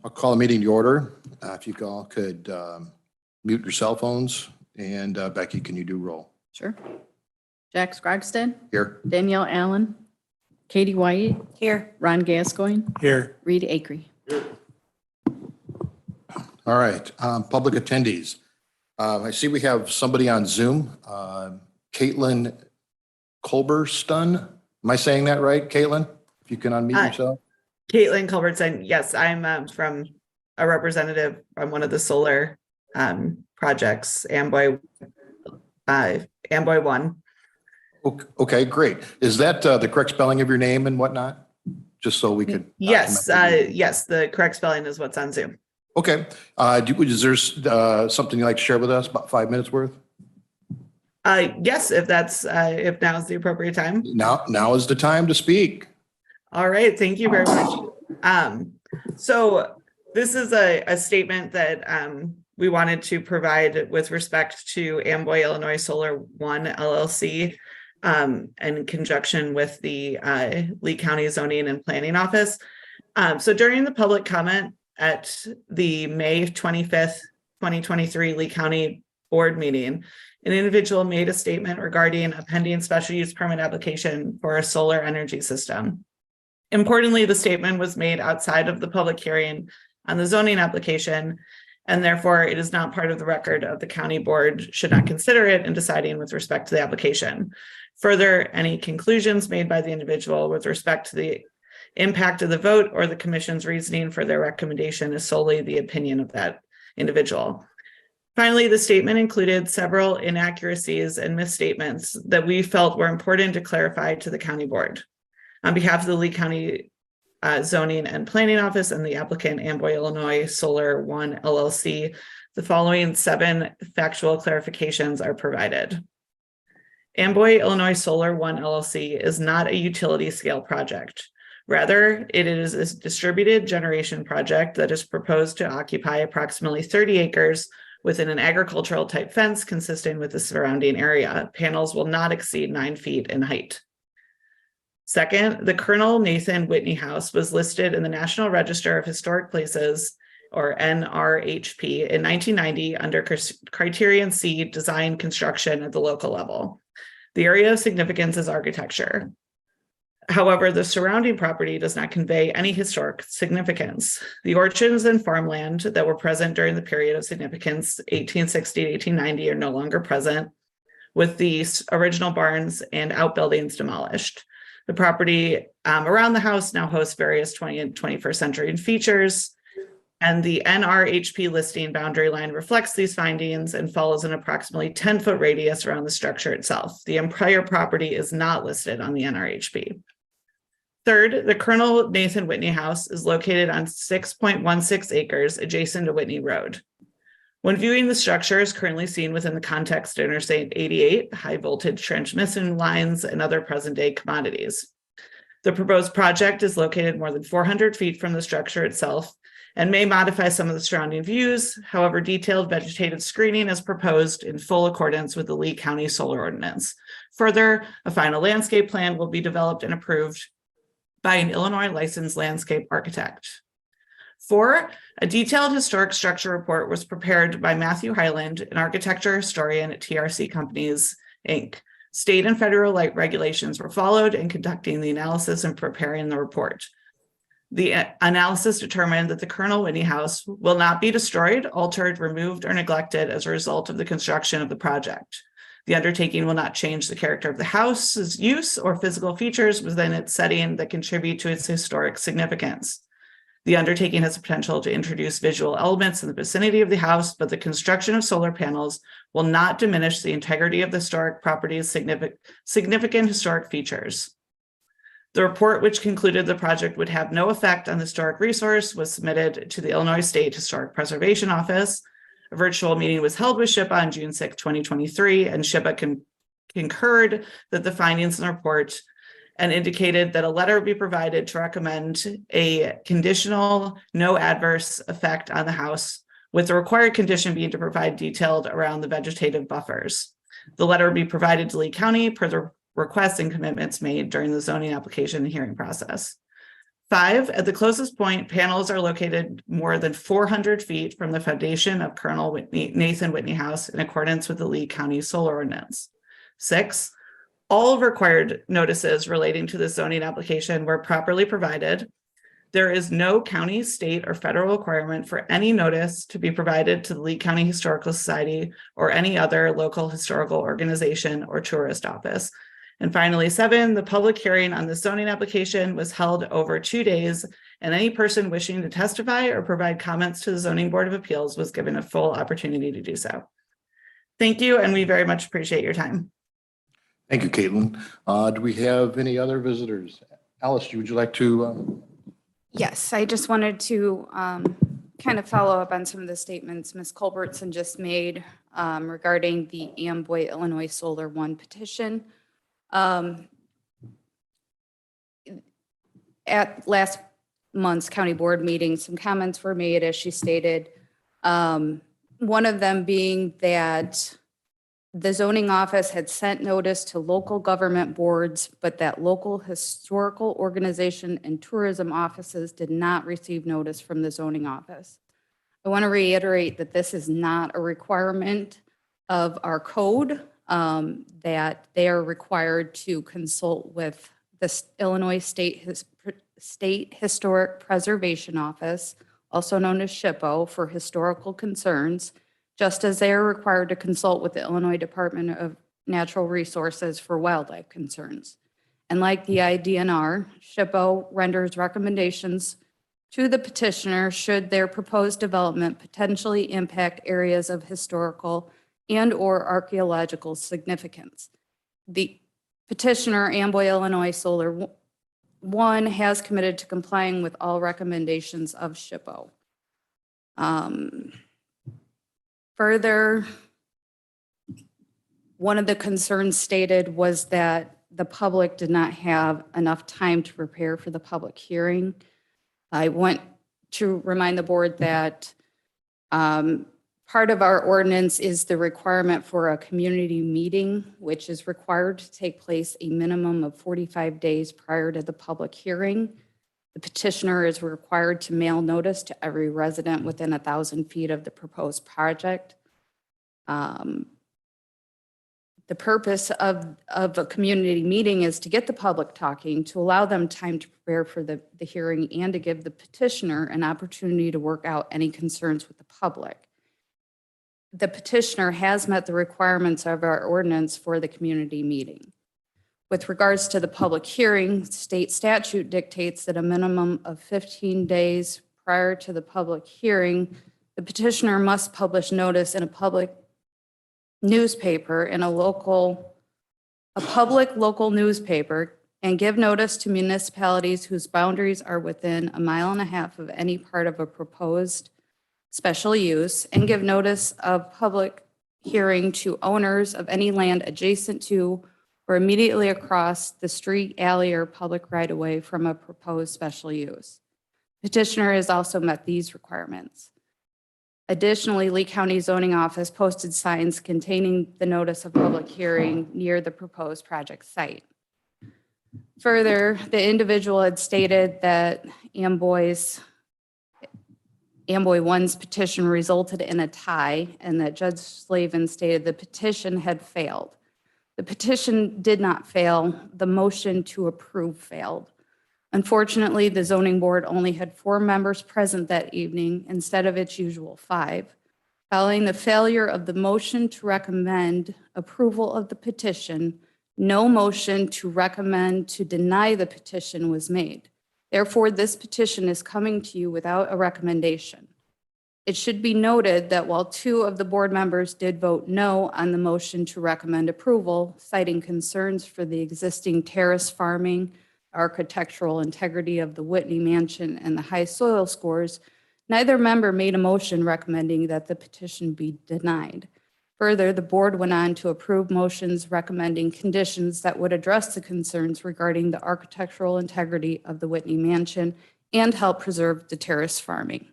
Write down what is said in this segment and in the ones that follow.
I'll call a meeting to order. If you all could mute your cell phones. And Becky, can you do roll? Sure. Jack Scrogsted, Here. Danielle Allen, Katie White, Here. Ron Gascoigne, Here. Reed Acree. All right. Public attendees. I see we have somebody on Zoom. Caitlin Culberson. Am I saying that right, Caitlin? If you can unmute yourself. Caitlin Culbertson. Yes, I'm from a representative on one of the solar projects, Amboy 1. Okay, great. Is that the correct spelling of your name and whatnot? Just so we could. Yes, yes, the correct spelling is what's on Zoom. Okay. Is there something you'd like to share with us, about 5 minutes worth? Yes, if if now is the appropriate time. Now is the time to speak. All right, thank you very much. So this is a statement that we wanted to provide with respect to Amboy, Illinois Solar One LLC, in conjunction with the Lee County Zoning and Planning Office. So during the public comment at the May 25th, 2023 Lee County Board meeting, an individual made a statement regarding a pending special use permit application for a solar energy system. Importantly, the statement was made outside of the public hearing on the zoning application, and therefore it is not part of the record of the county board, should not consider it in deciding with respect to the application. Further, any conclusions made by the individual with respect to the impact of the vote or the commission's reasoning for their recommendation is solely the opinion of that individual. Finally, the statement included several inaccuracies and misstatements that we felt were important to clarify to the county board. On behalf of the Lee County Zoning and Planning Office and the applicant Amboy, Illinois Solar One LLC, the following 7 factual clarifications are provided. Amboy, Illinois Solar One LLC is not a utility scale project. Rather, it is a distributed generation project that is proposed to occupy approximately 30 acres within an agricultural type fence consistent with the surrounding area. Panels will not exceed 9 feet in height. Second, the Colonel Nathan Whitney House was listed in the National Register of Historic Places, or NRHP, in 1990 under Criterion C, design construction at the local level. The area of significance is architecture. However, the surrounding property does not convey any historic significance. The orchards and farmland that were present during the period of significance, 1860 to 1890, are no longer present, with the original barns and outbuildings demolished. The property around the house now hosts various 20th and 21st century features, and the NRHP listing boundary line reflects these findings and follows an approximately 10-foot radius around the structure itself. The entire property is not listed on the NRHP. Third, the Colonel Nathan Whitney House is located on 6.16 acres adjacent to Whitney Road. When viewing the structure is currently seen within the context of Interstate 88, high voltage transmission lines, and other present day commodities. The proposed project is located more than 400 feet from the structure itself and may modify some of the surrounding views. However, detailed vegetative screening is proposed in full accordance with the Lee County Solar Ordinance. Further, a final landscape plan will be developed and approved by an Illinois licensed landscape architect. 4, a detailed historic structure report was prepared by Matthew Highland, an architecture historian at TRC Companies, Inc. State and federal regulations were followed in conducting the analysis and preparing the report. The analysis determined that the Colonel Whitney House will not be destroyed, altered, removed, or neglected as a result of the construction of the project. The undertaking will not change the character of the house's use or physical features within its setting that contribute to its historic significance. The undertaking has the potential to introduce visual elements in the vicinity of the house, but the construction of solar panels will not diminish the integrity of the historic property's significant historic features. The report, which concluded the project would have no effect on the historic resource, was submitted to the Illinois State Historic Preservation Office. A virtual meeting was held with SHPA on June 6, 2023, and SHPA concurred that the findings in the report and indicated that a letter be provided to recommend a conditional no adverse effect on the house, with the required condition being to provide detailed around the vegetative buffers. The letter be provided to Lee County per the requests and commitments made during the zoning application and hearing process. 5, at the closest point, panels are located more than 400 feet from the foundation of Colonel Nathan Whitney House in accordance with the Lee County Solar Ordinance. 6, all required notices relating to the zoning application were properly provided. There is no county, state, or federal requirement for any notice to be provided to the Lee County Historical Society or any other local historical organization or tourist office. And finally, 7, the public hearing on the zoning application was held over 2 days, and any person wishing to testify or provide comments to the Zoning Board of Appeals was given a full opportunity to do so. Thank you, and we very much appreciate your time. Thank you, Caitlin. Do we have any other visitors? Alice, would you like to? Yes, I just wanted to kind of follow up on some of the statements Ms. Culbertson just made regarding the Amboy, Illinois Solar One petition. At last month's county board meeting, some comments were made, as she stated. One of them being that the zoning office had sent notice to local government boards, but that local historical organization and tourism offices did not receive notice from the zoning office. I want to reiterate that this is not a requirement of our code, that they are required to consult with the Illinois State Historic Preservation Office, also known as SHPO, for historical concerns, just as they are required to consult with the Illinois Department of Natural Resources for wildlife concerns. And like the IDNR, SHPO renders recommendations to the petitioner should their proposed development potentially impact areas of historical and/or archaeological significance. The petitioner, Amboy, Illinois Solar One, has committed to complying with all recommendations of SHPO. Further, one of the concerns stated was that the public did not have enough time to prepare for the public hearing. I want to remind the board that part of our ordinance is the requirement for a community meeting, which is required to take place a minimum of 45 days prior to the public hearing. The petitioner is required to mail notice to every resident within 1,000 feet of the proposed project. The purpose of a community meeting is to get the public talking, to allow them time to prepare for the hearing, and to give the petitioner an opportunity to work out any concerns with the public. The petitioner has met the requirements of our ordinance for the community meeting. With regards to the public hearing, state statute dictates that a minimum of 15 days prior to the public hearing, the petitioner must publish notice in a public newspaper in a public local newspaper, and give notice to municipalities whose boundaries are within 1.5 miles of any part of a proposed special use, and give notice of public hearing to owners of any land adjacent to or immediately across the street, alley, or public right-of-way from a proposed special use. Petitioner has also met these requirements. Additionally, Lee County Zoning Office posted signs containing the notice of public hearing near the proposed project site. Further, the individual had stated that Amboy 1's petition resulted in a tie, and that Judge Slavin stated the petition had failed. The petition did not fail. The motion to approve failed. Unfortunately, the zoning board only had 4 members present that evening instead of its usual 5. Following the failure of the motion to recommend approval of the petition, no motion to recommend to deny the petition was made. Therefore, this petition is coming to you without a recommendation. It should be noted that while 2 of the board members did vote no on the motion to recommend approval, citing concerns for the existing terrace farming, architectural integrity of the Whitney Mansion, and the high soil scores, neither member made a motion recommending that the petition be denied. Further, the board went on to approve motions recommending conditions that would address the concerns regarding the architectural integrity of the Whitney Mansion and help preserve the terrace farming.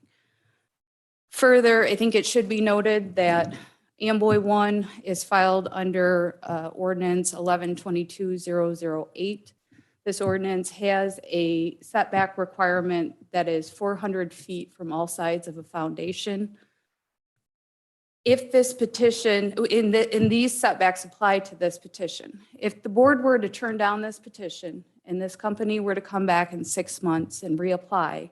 Further, I think it should be noted that Amboy 1 is filed under ordinance 11-22-008. This ordinance has a setback requirement that is 400 feet from all sides of a foundation. If this petition, in these setbacks apply to this petition, if the board were to turn down this petition and this company were to come back in 6 months and reapply,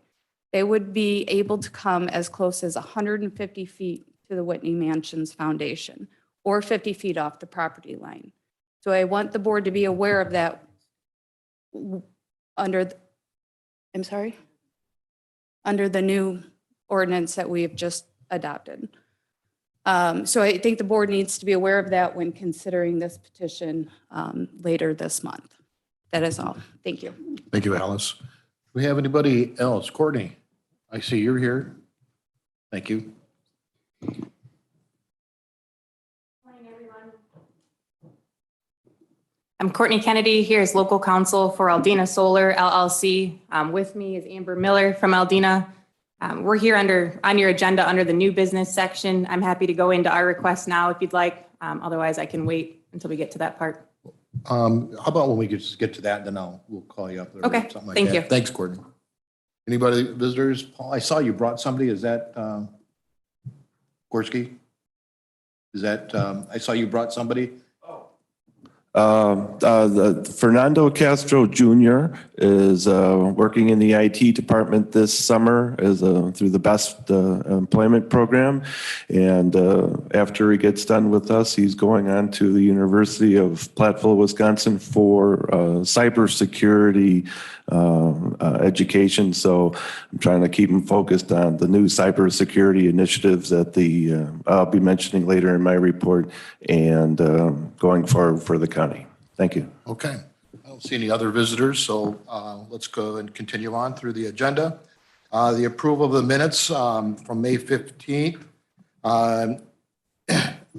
they would be able to come as close as 150 feet to the Whitney Mansions foundation or 50 feet off the property line. So I want the board to be aware of that under the new ordinance that we have just adopted. So I think the board needs to be aware of that when considering this petition later this month. That is all. Thank you. Thank you, Alice. Do we have anybody else? Courtney, I see you're here. Thank you. I'm Courtney Kennedy, here as local counsel for Aldina Solar LLC. With me is Amber Miller from Aldina. We're here on your agenda under the new business section. I'm happy to go into our request now if you'd like. Otherwise, I can wait until we get to that part. How about when we could just get to that, then we'll call you up. Or Okay, something like thank that. you. Thanks, Courtney. Anybody, visitors? Paul, I saw you brought somebody. Is that Gorski? Is that, I saw you brought somebody? Fernando Castro Jr. is working in the IT department this summer as through the BEST employment program. And after he gets done with us, he's going on to the University of Platteville, Wisconsin for cybersecurity education. So I'm trying to keep him focused on the new cybersecurity initiatives that I'll be mentioning later in my report and going forward for the county. Thank you. Okay. I don't see any other visitors, so let's go and continue on through the agenda. The approval of the minutes from May 15th.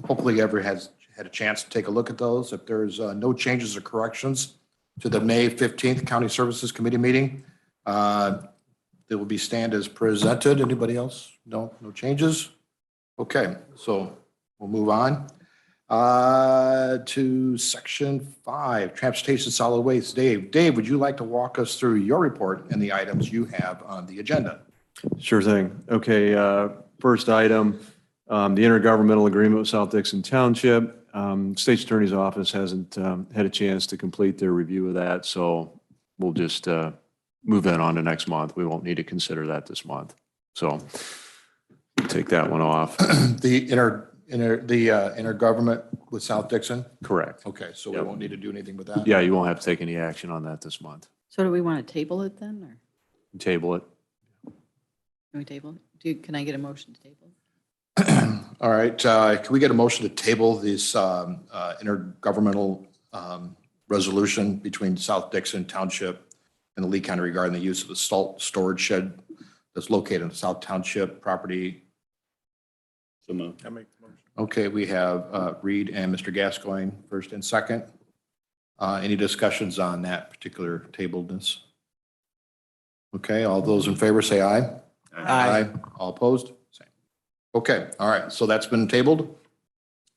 Hopefully everyone has had a chance to take a look at those. If there's no changes or corrections to the May 15th County Services Committee meeting, they will be stand as presented. Anybody else? No changes? Okay, so we'll move on to section 5, transportation solid waste. Dave, would you like to walk us through your report and the items you have on the agenda? Sure thing. Okay, first item, the intergovernmental agreement with South Dixon Township. State's Attorney's Office hasn't had a chance to complete their review of that, so we'll just move that on to next month. We won't need to consider that this month. So take that one off. The intergovernment with South Dixon? Correct. Okay, so we Yep. won't need to do anything with that? Yeah, you won't have to take any action on that this month. So do we want to table it then, or Table it. can we table it? Can I get a motion to table it? All right, can we get a motion to table this intergovernmental resolution between South Dixon Township and the Lee County regarding the use of the salt storage shed that's located in the South Township property? So moved. I make the motion. Okay, we have Reed and Mr. Gascoigne first and second. Any discussions on that particular tabledness? Okay, all those in favor say aye. Aye. All opposed? Same. Okay, all right, so that's been tabled.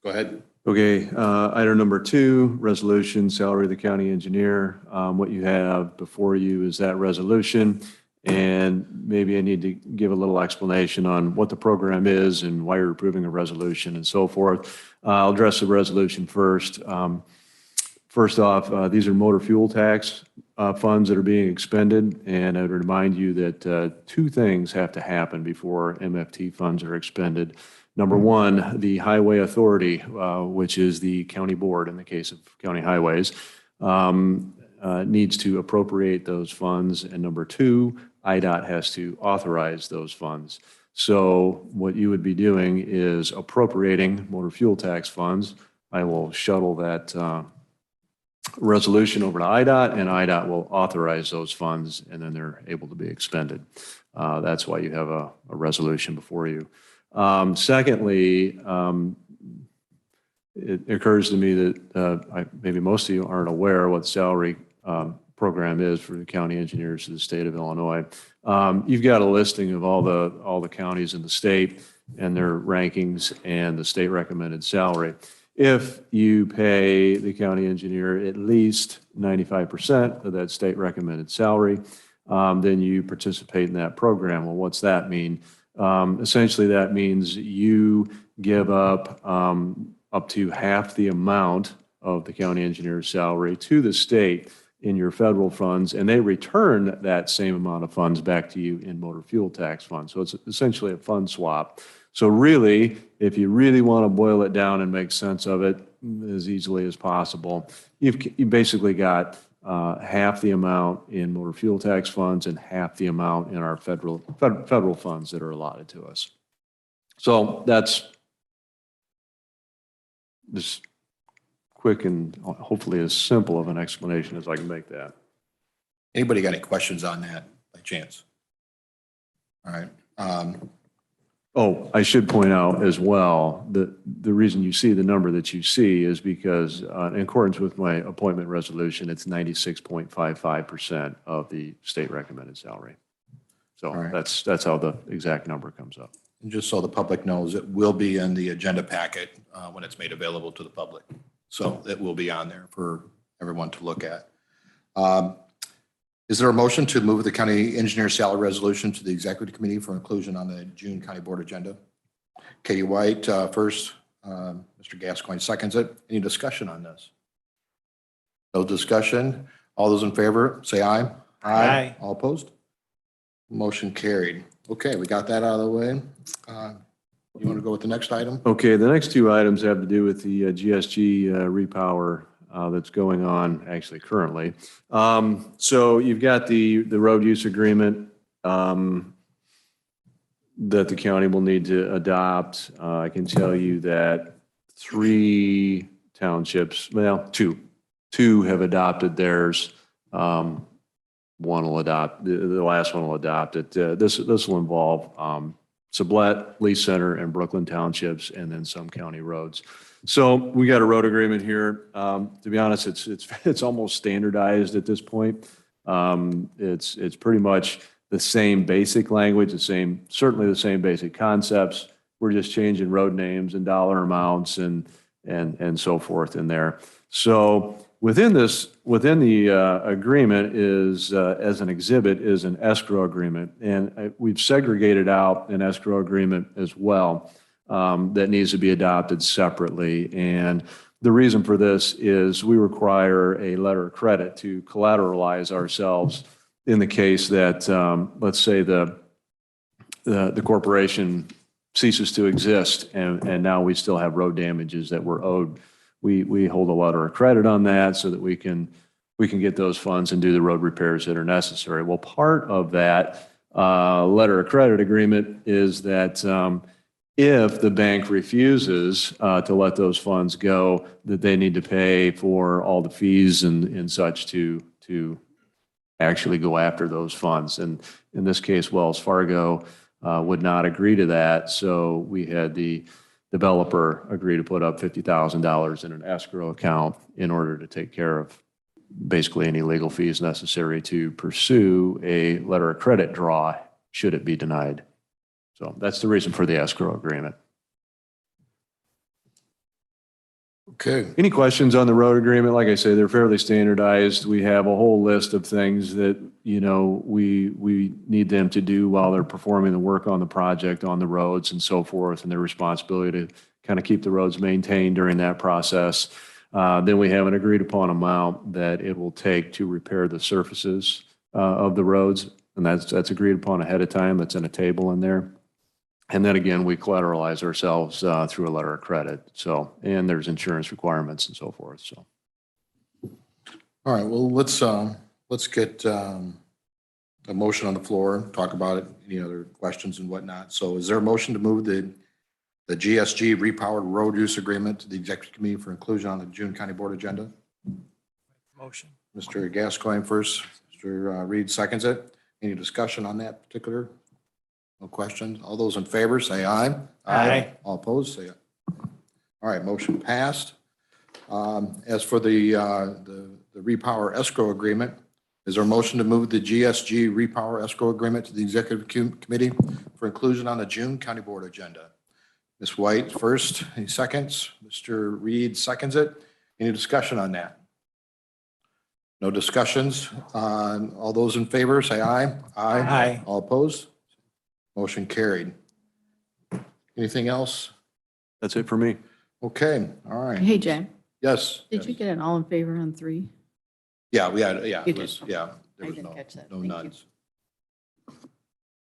Go ahead. Okay, item number 2, resolution, salary of the county engineer. What you have before you is that resolution. And maybe I need to give a little explanation on what the program is and why you're approving a resolution and so forth. I'll address the resolution first. First off, these are motor fuel tax funds that are being expended. And I would remind you that 2 things have to happen before MFT funds are expended. Number 1, the Highway Authority, which is the county board in the case of county highways, needs to appropriate those funds. And number 2, IDOT has to authorize those funds. So what you would be doing is appropriating motor fuel tax funds. I will shuttle that resolution over to IDOT, and IDOT will authorize those funds, and then they're able to be expended. That's why you have a resolution before you. Secondly, it occurs to me that maybe most of you aren't aware what the salary program is for the county engineers of the state of Illinois. You've got a listing of all the counties in the state and their rankings and the state recommended salary. If you pay the county engineer at least 95% of that state recommended salary, then you participate in that program. Well, what's that mean? Essentially, that means you give up to half the amount of the county engineer's salary to the state in your federal funds, and they return that same amount of funds back to you in motor fuel tax funds. So it's essentially a fund swap. So really, if you really want to boil it down and make sense of it as easily as possible, you basically got half the amount in motor fuel tax funds and half the amount in our federal funds that are allotted to us. So that's just quick and hopefully as simple of an explanation as I can make that. Anybody got any questions on that by chance? All right. Oh, I should point out as well that the reason you see the number that you see is because in accordance with my appointment resolution, it's 96.55% of the state recommended salary. So right. that's how the exact number comes up. And just so the public knows, it will be in the agenda packet when it's made available to the public. So it will be on there for everyone to look at. Is there a motion to move the county engineer salary resolution to the executive committee for inclusion on the June county board agenda? Katie White first, Mr. Gascoigne seconds it. Any discussion on this? No discussion. All those in favor, say aye. Aye. All opposed? Motion carried. Okay, we got that out of the way. You want to go with the next item? Okay, the next two items have to do with the GSG repower that's going on actually currently. So you've got the road use agreement that the county will need to adopt. I can tell you that 3 townships, well, two have adopted theirs. One will adopt, the last one will adopt it. This will involve Sublette, Lee Center, and Brooklyn townships, and then some county roads. So we got a road agreement here. To be honest, it's almost standardized at this point. It's pretty much the same basic language, certainly the same basic concepts. We're just changing road names and dollar amounts and so forth in there. So within the agreement is, as an exhibit, is an escrow agreement. And we've segregated out an escrow agreement as well that needs to be adopted separately. And the reason for this is we require a letter of credit to collateralize ourselves in the case that, let's say, the corporation ceases to exist and now we still have road damages that we're owed. We hold a letter of credit on that so that we can get those funds and do the road repairs that are necessary. Well, part of that letter of credit agreement is that if the bank refuses to let those funds go, that they need to pay for all the fees and such to actually go after those funds. And in this case, Wells Fargo would not agree to that. So we had the developer agree to put up $50,000 in an escrow account in order to take care of basically any legal fees necessary to pursue a letter of credit draw should it be denied. So that's the reason for the escrow agreement. Okay. Any questions on the road agreement? Like I say, they're fairly standardized. We have a whole list of things that, we need them to do while they're performing the work on the project, on the roads and so forth, and their responsibility to kind of keep the roads maintained during that process. Then we have an agreed upon amount that it will take to repair the surfaces of the roads, and that's agreed upon ahead of time. That's in a table in there. And then again, we collateralize ourselves through a letter of credit. So, and there's insurance requirements and so forth. So, All right, well, let's get a motion on the floor, talk about it, any other questions and whatnot. So is there a motion to move the GSG repowered road use agreement to the executive committee for inclusion on the June County Board agenda? Motion. Mr. Gascoigne first, Mr. Reed seconds it. Any discussion on that particular? No questions? All those in favor, say aye. Aye. All opposed, say aye. All right, motion passed. As for the repower escrow agreement, is there a motion to move the GSG repower escrow agreement to the executive committee for inclusion on the June County Board agenda? Ms. White first, any seconds? Mr. Reed seconds it. Any discussion on that? No discussions. All those in favor, say aye. Aye. All opposed? Motion carried. Anything else? That's it for me. Okay, all right. Hey, Jay, Yes. did you yes. get an all in favor on 3? Yeah, we had, yeah, You it did, was, okay. yeah. There I was didn't no- catch that. No Thank you. nods.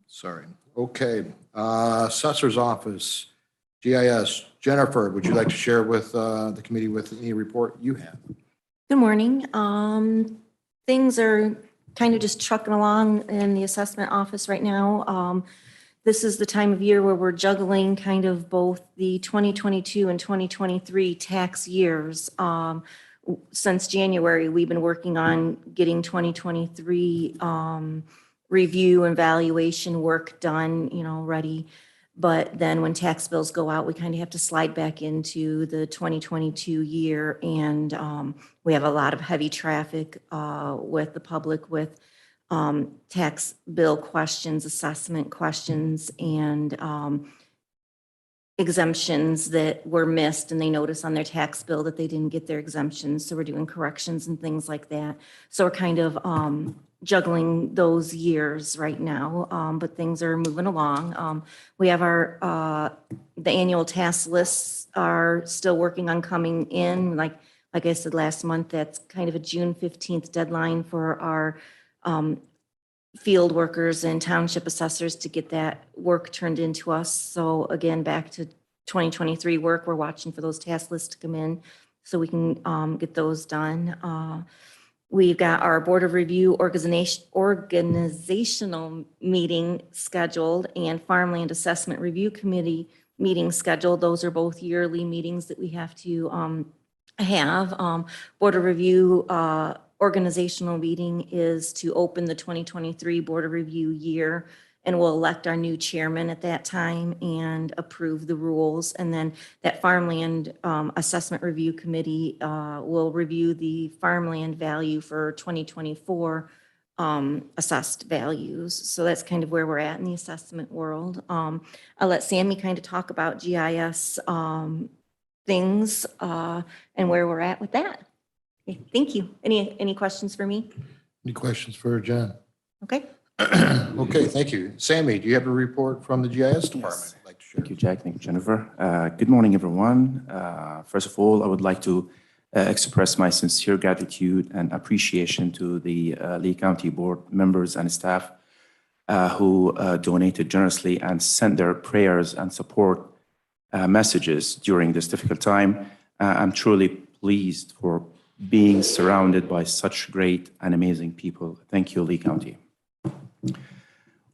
Sorry. Okay, Assessor's Office, GIS. Jennifer, would you like to share with the committee with any report you have? Good morning. Things are kind of just trucking along in the assessment office right now. This is the time of year where we're juggling kind of both the 2022 and 2023 tax years. Since January, we've been working on getting 2023 review and valuation work done, ready. But then when tax bills go out, we kind of have to slide back into the 2022 year. And we have a lot of heavy traffic with the public with tax bill questions, assessment questions, and exemptions that were missed and they notice on their tax bill that they didn't get their exemptions. So we're doing corrections and things like that. So we're kind of juggling those years right now, but things are moving along. We have the annual task lists are still working on coming in. Like I said last month, that's kind of a June 15th deadline for our field workers and township assessors to get that work turned into us. So again, back to 2023 work, we're watching for those task lists to come in so we can get those done. We've got our Board of Review organizational meeting scheduled and Farmland Assessment Review Committee meeting scheduled. Those are both yearly meetings that we have to have. Board of Review organizational meeting is to open the 2023 Board of Review year, and we'll elect our new chairman at that time and approve the rules. And then that Farmland Assessment Review Committee will review the farmland value for 2024 assessed values. So that's kind of where we're at in the assessment world. I'll let Sammy kind of talk about GIS things and where we're at with that. Okay, thank you. Any questions for me? Any questions for Jen? Okay. Okay, thank you. Sammy, do you have a report from the GIS department you'd like to share? Thank you, Jack. Thank you, Jennifer. Good morning, everyone. First of all, I would like to express my sincere gratitude and appreciation to the Lee County Board members and staff who donated generously and sent their prayers and support messages during this difficult time. I'm truly pleased for being surrounded by such great and amazing people. Thank you, Lee County.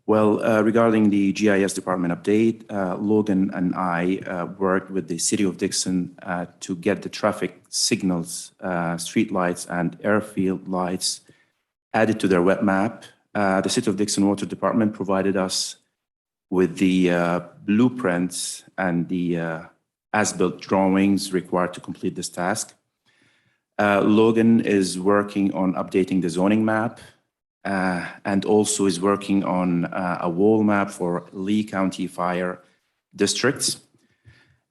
Well, regarding the GIS department update, Logan and I worked with the City of Dixon to get the traffic signals, street lights, and airfield lights added to their web map. The City of Dixon Water Department provided us with the blueprints and the as-built drawings required to complete this task. Logan is working on updating the zoning map and also is working on a wall map for Lee County fire districts.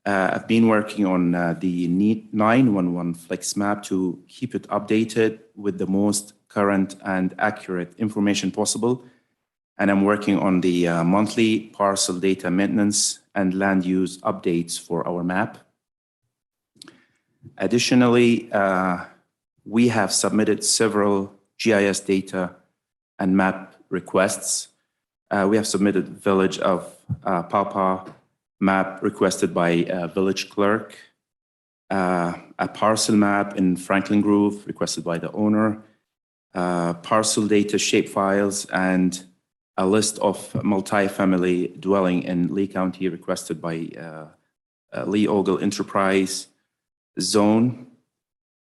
I've been working on the 911 flex map to keep it updated with the most current and accurate information possible. And I'm working on the monthly parcel data maintenance and land use updates for our map. Additionally, we have submitted several GIS data and map requests. We have submitted Village of Papa map requested by village clerk, a parcel map in Franklin Grove requested by the owner, parcel data shape files, and a list of multifamily dwelling in Lee County requested by Lee Ogle Enterprise Zone.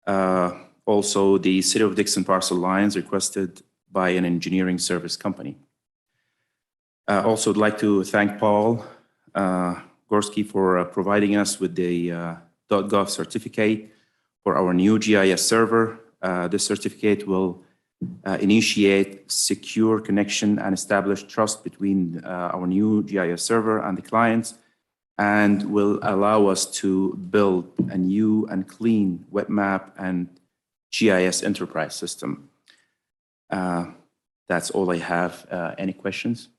Also, the City of Dixon parcel lines requested by an engineering service company. Also, I'd like to thank Paul Gorski for providing us with the .gov certificate for our new GIS server. This certificate will initiate secure connection and establish trust between our new GIS server and the clients. and will allow us to build a new and clean web map and GIS enterprise system. That's all I have. Any questions?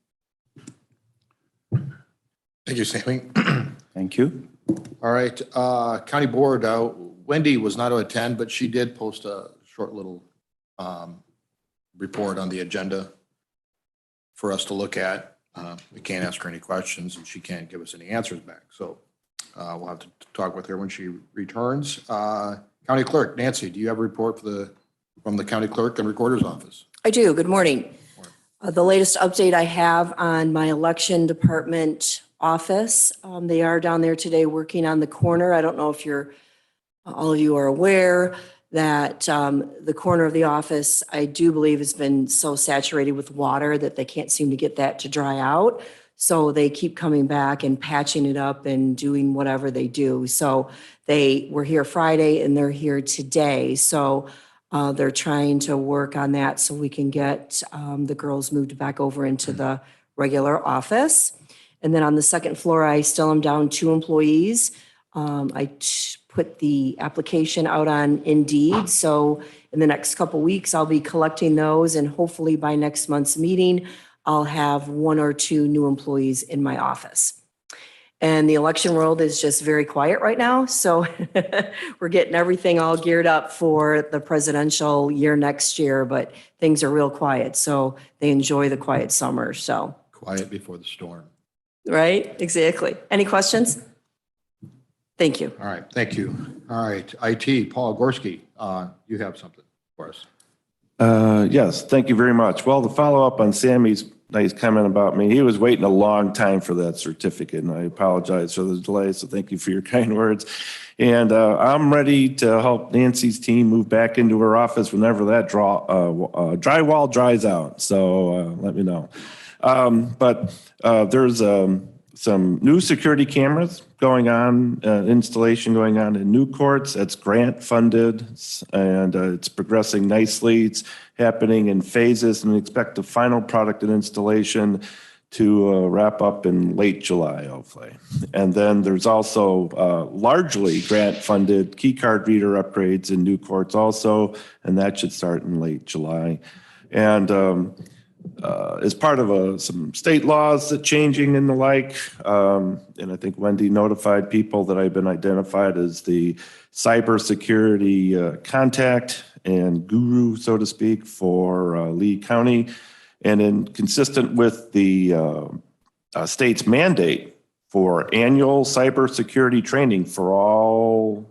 Thank you, Sammy. Thank you. All right, County Board, Wendy was not to attend, but she did post a short little report on the agenda for us to look at. We can't ask her any questions and she can't give us any answers back. So we'll have to talk with her when she returns. County Clerk, Nancy, do you have a report from the County Clerk and Recorder's Office? I do. Good morning. The latest update I have on my election department office. They are down there today working on the corner. I don't know if all of you are aware that the corner of the office, I do believe, has been so saturated with water that they can't seem to get that to dry out. So they keep coming back and patching it up and doing whatever they do. So they were here Friday and they're here today. So they're trying to work on that so we can get the girls moved back over into the regular office. And then on the second floor, I still am down 2 employees. I put the application out on Indeed. So in the next couple of weeks, I'll be collecting those, and hopefully by next month's meeting, I'll have 1 or 2 new employees in my office. And the election world is just very quiet right now. So we're getting everything all geared up for the presidential year next year, but things are real quiet. So they enjoy the quiet summer. So. Quiet before the storm. Right, exactly. Any questions? Thank you. All right, thank you. All right, IT, Paul Gorski, you have something for us. Yes, thank you very much. Well, to follow up on Sammy's nice comment about me, he was waiting a long time for that certificate, and I apologize for the delay, so thank you for your kind words. And I'm ready to help Nancy's team move back into her office whenever that drywall dries out, so let me know. But there's some new security cameras going on, installation going on in new courts. It's grant funded and it's progressing nicely. It's happening in phases, and we expect the final product and installation to wrap up in late July, hopefully. And then there's also largely grant funded key card reader upgrades in new courts also, and that should start in late July. And as part of some state laws that changing and the like, and I think Wendy notified people that I've been identified as the cybersecurity contact and guru, so to speak, for Lee County. And consistent with the state's mandate for annual cybersecurity training for all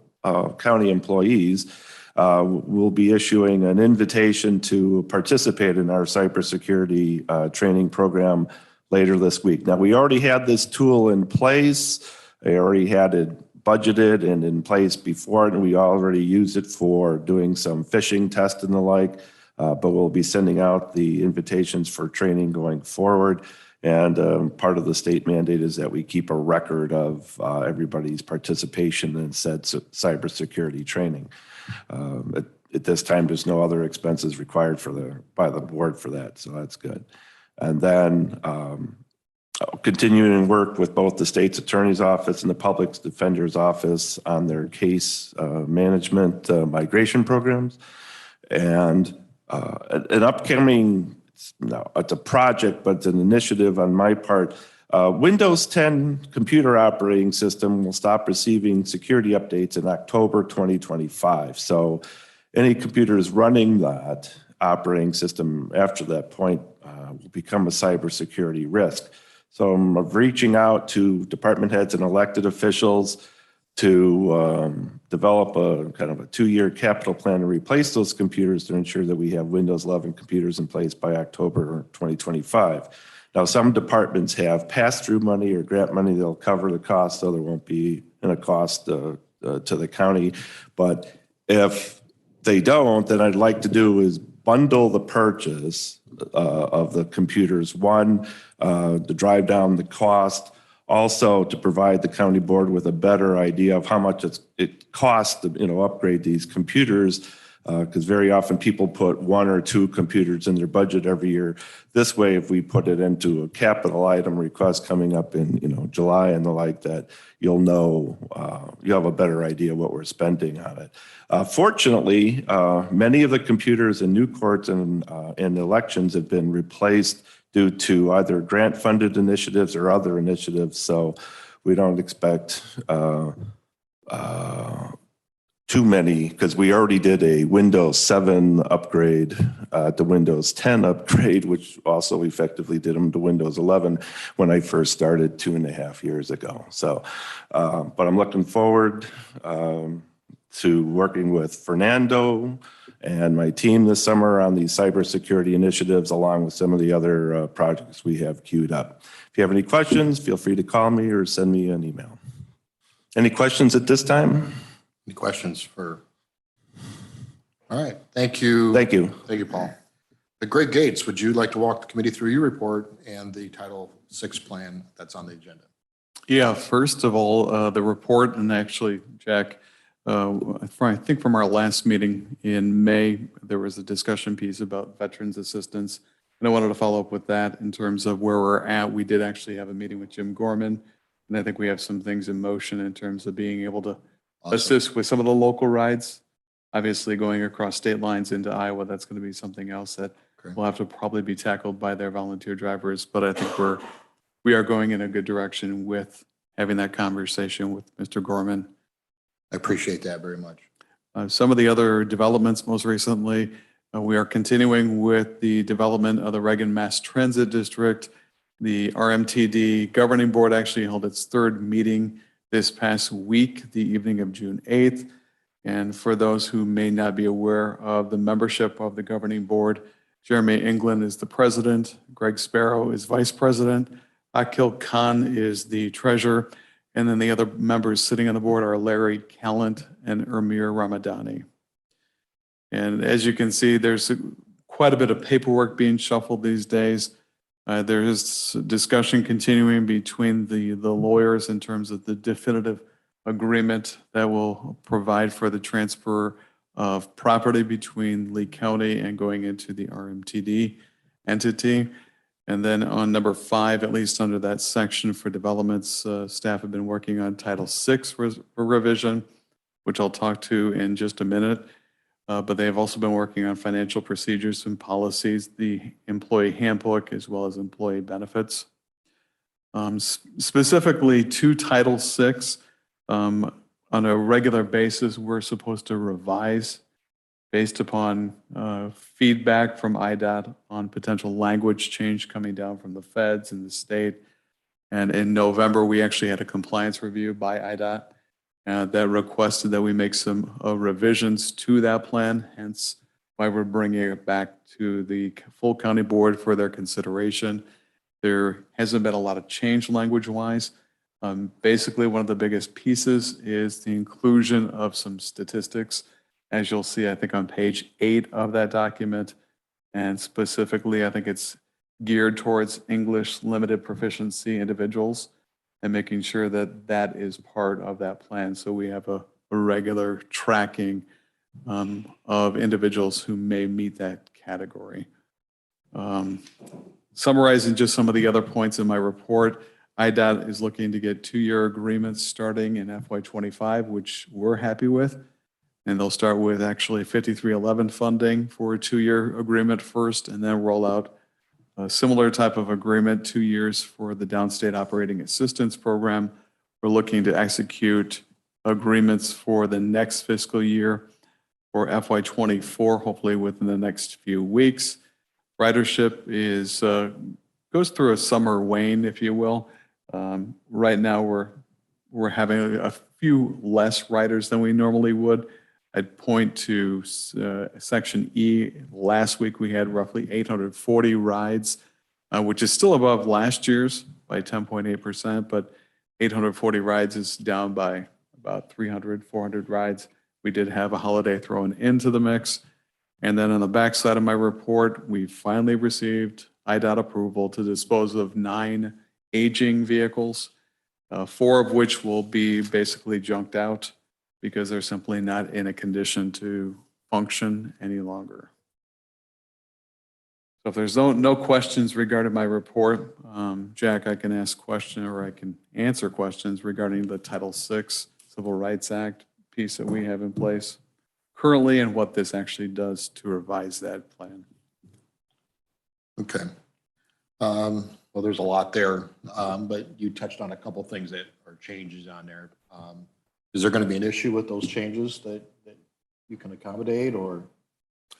county employees, we'll be issuing an invitation to participate in our cybersecurity training program later this week. Now, we already had this tool in place. I already had it budgeted and in place before, and we already use it for doing some phishing tests and the like, but we'll be sending out the invitations for training going forward. And part of the state mandate is that we keep a record of everybody's participation in said cybersecurity training. At this time, there's no other expenses required by the board for that, so that's good. And then continuing to work with both the state's attorney's office and the public defender's office on their case management migration programs. And an upcoming, it's a project, but it's an initiative on my part. Windows 10 computer operating system will stop receiving security updates in October 2025. So any computers running that operating system after that point will become a cybersecurity risk. So I'm reaching out to department heads and elected officials to develop a kind of a 2-year capital plan to replace those computers to ensure that we have Windows 11 computers in place by October 2025. Now, some departments have pass-through money or grant money that'll cover the cost, so there won't be a cost to the county. But if they don't, then I'd like to do is bundle the purchase of the computers. One, to drive down the cost. Also, to provide the county board with a better idea of how much it costs to upgrade these computers. Because very often people put 1 or 2 computers in their budget every year. This way, if we put it into a capital item request coming up in, July and the like, that you'll know, you have a better idea what we're spending on it. Fortunately, many of the computers in new courts and elections have been replaced due to either grant-funded initiatives or other initiatives. So we don't expect too many, because we already did a Windows 7 upgrade to Windows 10 upgrade, which also effectively did them to Windows 11 when I first started 2.5 years ago. So, but I'm looking forward to working with Fernando and my team this summer on these cybersecurity initiatives, along with some of the other projects we have queued up. If you have any questions, feel free to call me or send me an email. Any questions at this time? Any questions for? All right, thank you. Thank you. Thank you, Paul. Greg Gates, would you like to walk the committee through your report and the Title VI plan that's on the agenda? Yeah, first of all, the report, and actually, Jack, I think from our last meeting in May, there was a discussion piece about veterans assistance. And I wanted to follow up with that in terms of where we're at. We did actually have a meeting with Jim Gorman, and I think we have some things in motion in terms of being able to assist with some of the local rides. Obviously, going across state lines into Iowa, that's going to be something else that will have to probably be tackled by their volunteer drivers. But I think we are going in a good direction with having that conversation with Mr. Gorman. I appreciate that very much. Some of the other developments most recently, we are continuing with the development of the Reagan Mass Transit District. The RMTD Governing Board actually held its 3rd meeting this past week, the evening of June 8th. And for those who may not be aware of the membership of the Governing Board, Jeremy England is the president, Greg Sparrow is vice president, Akil Khan is the treasurer, and then the other members sitting on the board are Larry Callant and Ermir Ramadani. And as you can see, there's quite a bit of paperwork being shuffled these days. There is discussion continuing between the lawyers in terms of the definitive agreement that will provide for the transfer of property between Lee County and going into the RMTD entity. And then on number 5, at least under that section for developments, staff have been working on Title VI revision, which I'll talk to in just a minute. But they have also been working on financial procedures and policies, the employee handbook, as well as employee benefits. Specifically to Title VI, on a regular basis, we're supposed to revise based upon feedback from IDOT on potential language change coming down from the feds and the state. And in November, we actually had a compliance review by IDOT that requested that we make some revisions to that plan, hence why we're bringing it back to the full county board for their consideration. There hasn't been a lot of change language-wise. Basically, one of the biggest pieces is the inclusion of some statistics, as you'll see, I think on page 8 of that document. And specifically, I think it's geared towards English limited proficiency individuals and making sure that that is part of that plan. So we have a regular tracking of individuals who may meet that category. Summarizing just some of the other points in my report, IDOT is looking to get 2-year agreements starting in FY25, which we're happy with. And they'll start with actually 5311 funding for a 2-year agreement first, and then roll out a similar type of agreement, 2 years for the Downstate Operating Assistance Program. We're looking to execute agreements for the next fiscal year for FY24, hopefully within the next few weeks. Ridership is goes through a summer wane, if you will. Right now, we're having a few less riders than we normally would. I'd point to Section E. Last week, we had roughly 840 rides, which is still above last year's by 10.8%, but 840 rides is down by about 300, 400 rides. We did have a holiday thrown into the mix. And then on the backside of my report, we finally received IDOT approval to dispose of 9 aging vehicles, 4 of which will be basically junked out because they're simply not in a condition to function any longer. So if there's no questions regarding my report, Jack, I can ask question or I can answer questions regarding the Title VI Civil Rights Act piece that we have in place currently and what this actually does to revise that plan. Okay. Well, there's a lot there, but you touched on a couple things that are changes on there. Is there going to be an issue with those changes that you can accommodate, or?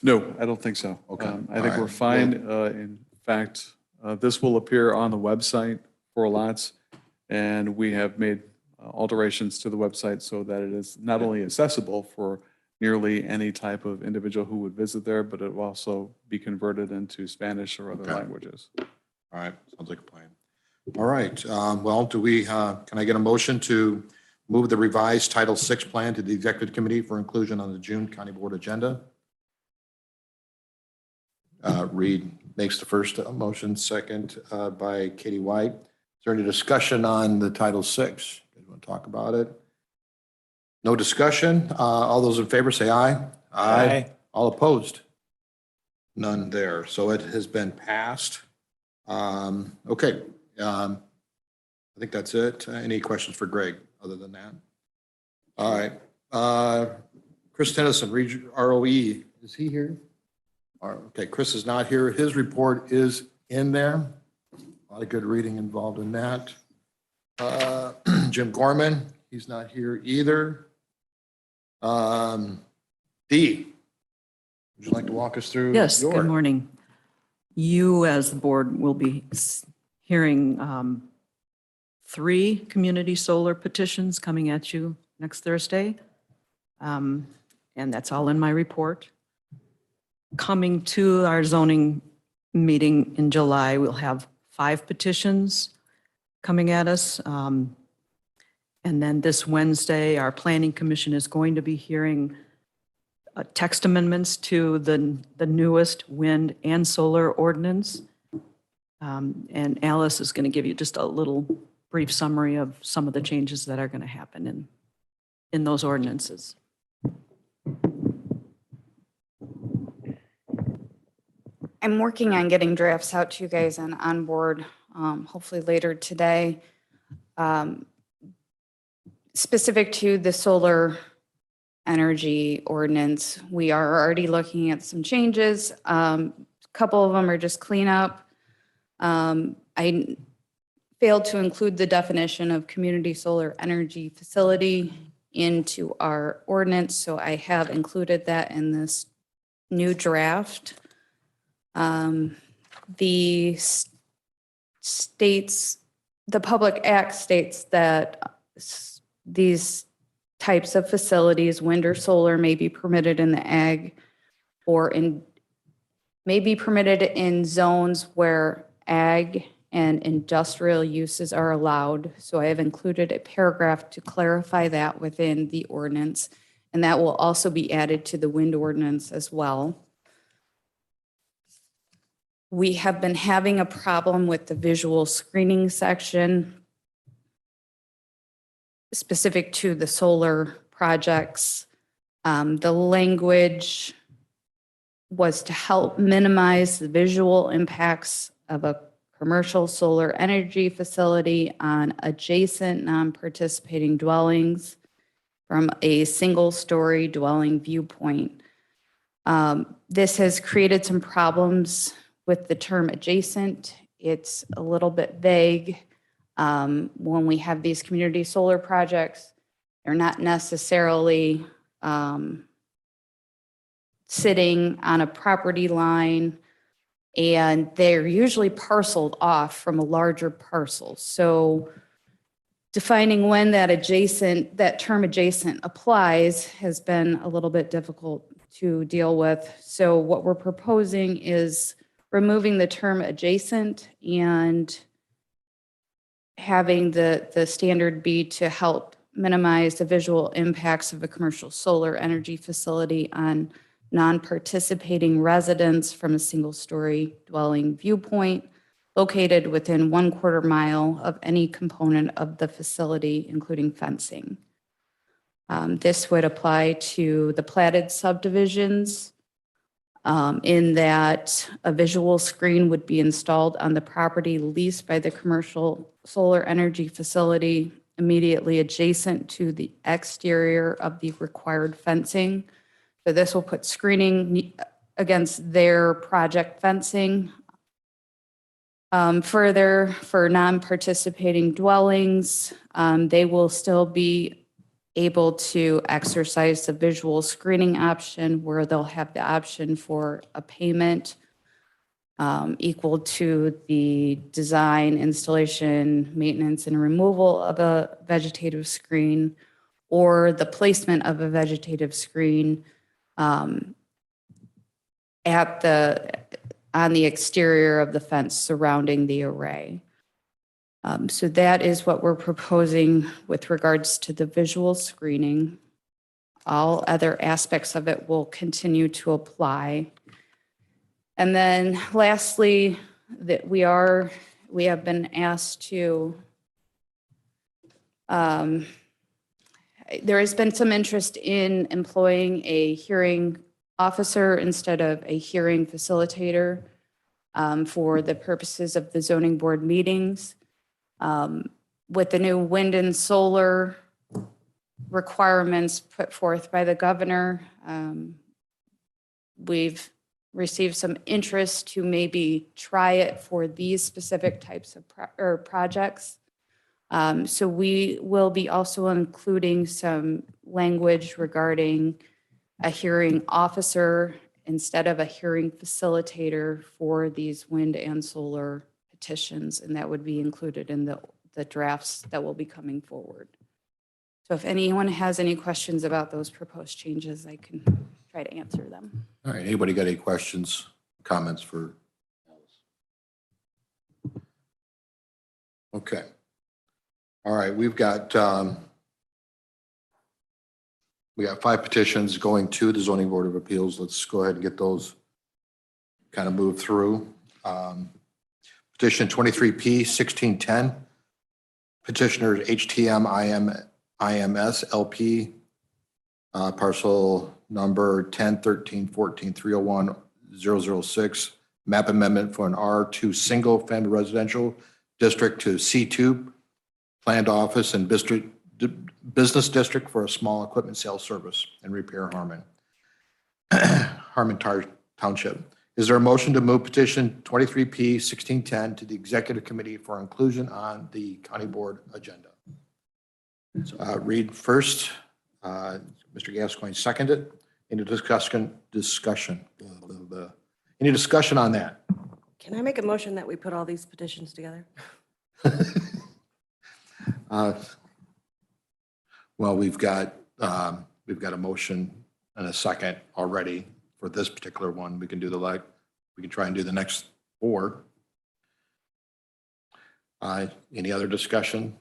No, I don't think so. Okay. I think we're fine. In fact, this will appear on the website for lots, and we have made alterations to the website so that it is not only accessible for nearly any type of individual who would visit there, but it will also be converted into Spanish or other languages. All right, sounds like a plan. All right, well, can I get a motion to move the revised Title VI plan to the Executive Committee for inclusion on the June County Board agenda? Reed makes the first motion, second by Katie White. Is there any discussion on the Title VI? You want to talk about it? No discussion. All those in favor say aye. Aye. All opposed? None there. So it has been passed. Okay. I think that's it. Any questions for Greg other than that? All right. Chris Tennyson, ROE, is he here? Okay, Chris is not here. His report is in there. A lot of good reading involved in that. Jim Gorman, he's not here either. Dee, would you like to walk us through? Yes, your- good morning. You, as the board, will be hearing 3 community solar petitions coming at you next Thursday. And that's all in my report. Coming to our zoning meeting in July, we'll have 5 petitions coming at us. And then this Wednesday, our planning commission is going to be hearing text amendments to the newest wind and solar ordinance. And Alice is going to give you just a little brief summary of some of the changes that are going to happen in those ordinances. I'm working on getting drafts out to you guys and on board, hopefully later today. Specific to the solar energy ordinance, we are already looking at some changes. A couple of them are just cleanup. I failed to include the definition of community solar energy facility into our ordinance, so I have included that in this new draft. The Public Act states that these types of facilities, wind or solar, may be permitted in the ag or may be permitted in zones where ag and industrial uses are allowed. So I have included a paragraph to clarify that within the ordinance, and that will also be added to the wind ordinance as well. We have been having a problem with the visual screening section specific to the solar projects. The language was to help minimize the visual impacts of a commercial solar energy facility on adjacent non-participating dwellings from a single-story dwelling viewpoint. This has created some problems with the term adjacent. It's a little bit vague. When we have these community solar projects, they're not necessarily sitting on a property line, and they're usually parceled off from a larger parcel. So defining when that term adjacent applies has been a little bit difficult to deal with. So what we're proposing is removing the term adjacent and having the standard be to help minimize the visual impacts of a commercial solar energy facility on non-participating residents from a single-story dwelling viewpoint located within 1/4 mile of any component of the facility, including fencing. This would apply to the platted subdivisions, in that a visual screen would be installed on the property leased by the commercial solar energy facility immediately adjacent to the exterior of the required fencing. So this will put screening against their project fencing. Further, for non-participating dwellings, they will still be able to exercise the visual screening option where they'll have the option for a payment equal to the design, installation, maintenance, and removal of a vegetative screen, or the placement of a vegetative screen on the exterior of the fence surrounding the array. So that is what we're proposing with regards to the visual screening. All other aspects of it will continue to apply. And then lastly, that we have been asked to, there has been some interest in employing a hearing officer instead of a hearing facilitator for the purposes of the zoning board meetings. With the new wind and solar requirements put forth by the governor, we've received some interest to maybe try it for these specific types of projects. So we will be also including some language regarding a hearing officer instead of a hearing facilitator for these wind and solar petitions, and that would be included in the drafts that will be coming forward. So if anyone has any questions about those proposed changes, I can try to answer them. All right, anybody got any questions, comments for Alice? Okay. All right, we got 5 petitions going to the Zoning Board of Appeals. Let's go ahead and get those kind of moved through. Petition 23P 1610, petitioners HTM IMS LP, parcel number 101314301006, map amendment for an R2 single family residential district to C2, planned office and business district for a small equipment sales service and repair Harmon Township. Is there a motion to move petition 23P 1610 to the executive committee for inclusion on the county board agenda? So, read first. Mr. Gascoigne seconded. Any discussion? Any discussion on that? Can I make a motion that we put all these petitions together? Well, we've got a motion and a second already for this particular one. We can do we can try and do the next 4. Any other discussion?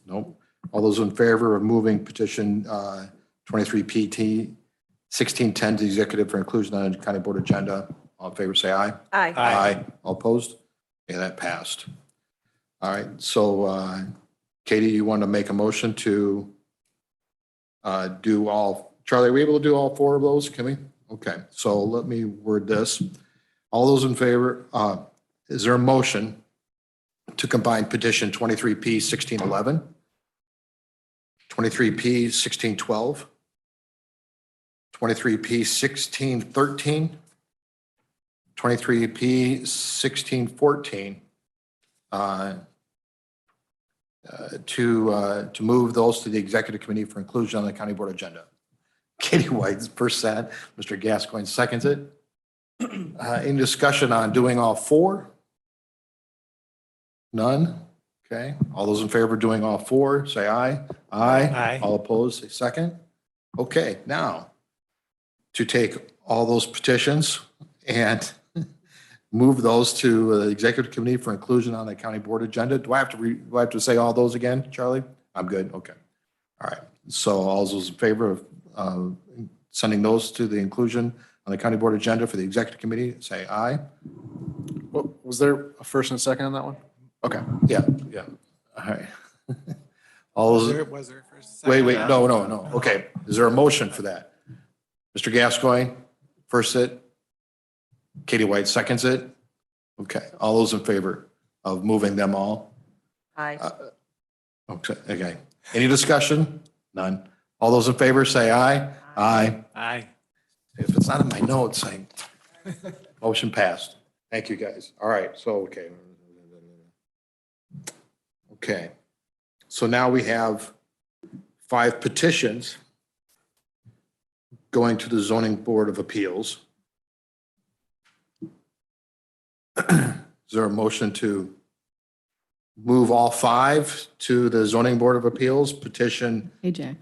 Nope. All those in favor of moving petition 23PT 1610 to the executive for inclusion on the county board agenda, all in favor say aye. Aye. Aye. All opposed? Okay, that passed. All right, so Katie, you want to make a motion to do all, Charlie, are we able to do all 4 of those? Can we? Okay, so let me word this. All those in favor, is there a motion to combine petition 23P 1611, 23P 1612, 23P 1613, 23P 1614, to move those to the executive committee for inclusion on the county board agenda? Katie White's first that. Mr. Gascoigne seconds it. Any discussion on doing all 4? None? Okay. All those in favor of doing all 4, say aye. Aye. All opposed, say second. Okay, now to take all those petitions and move those to the executive committee for inclusion on the county board agenda. Do I have to say all those again, Charlie? I'm good. Okay. All right. So all those in favor of sending those to the inclusion on the county board agenda for the executive committee, say aye. Well, was there a first and a second on that one? Okay. Yeah. All right. All Was those, there, was there first? wait, second? wait, no. Okay. Is there a motion for that? Mr. Gascoigne, first it. Katie White seconds it. Okay. All those in favor of moving them all? Aye. Okay. Any discussion? None. All those in favor say aye. Aye. Aye. If it's not in my notes, motion passed. Thank you, guys. All right, so, okay. Okay. So now we have 5 petitions going to the Zoning Board of Appeals. Is there a motion to move all 5 to the Zoning Board of Appeals petition? Hey, Jack.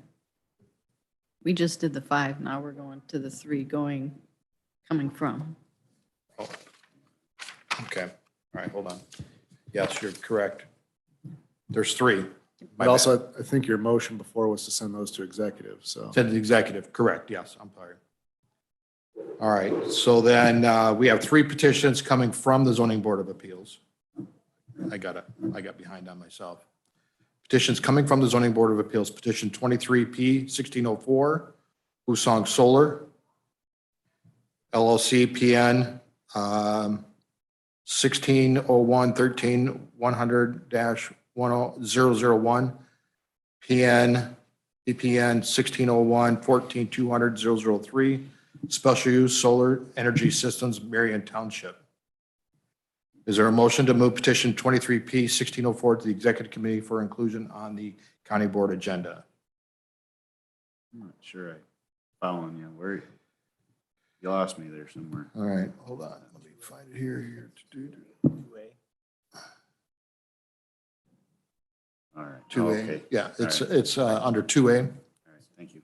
We just did the 5. Now we're going to the 3 coming from. Okay, all right, hold on. Yes, you're correct. There's 3. But also, I think your motion before was to send those to executive, so. Send the executive, correct, yes, I'm sorry. All right, so then we have 3 petitions coming from the Zoning Board of Appeals. I got behind on myself. Petitions coming from the Zoning Board of Appeals, petition 23P 1604, Usong Solar, LLC PN 1601-13-100-001, PN, BPN 1601-14-200-003, Special Use Solar Energy Systems, Marion Township. Is there a motion to move petition 23P 1604 to the Executive Committee for inclusion on the County Board agenda? I'm not sure I'm following you. Where, you lost me there somewhere. All right, hold on, let me find it here. All right. 2A, Okay. yeah, it's All right. under 2A. All right, thank you.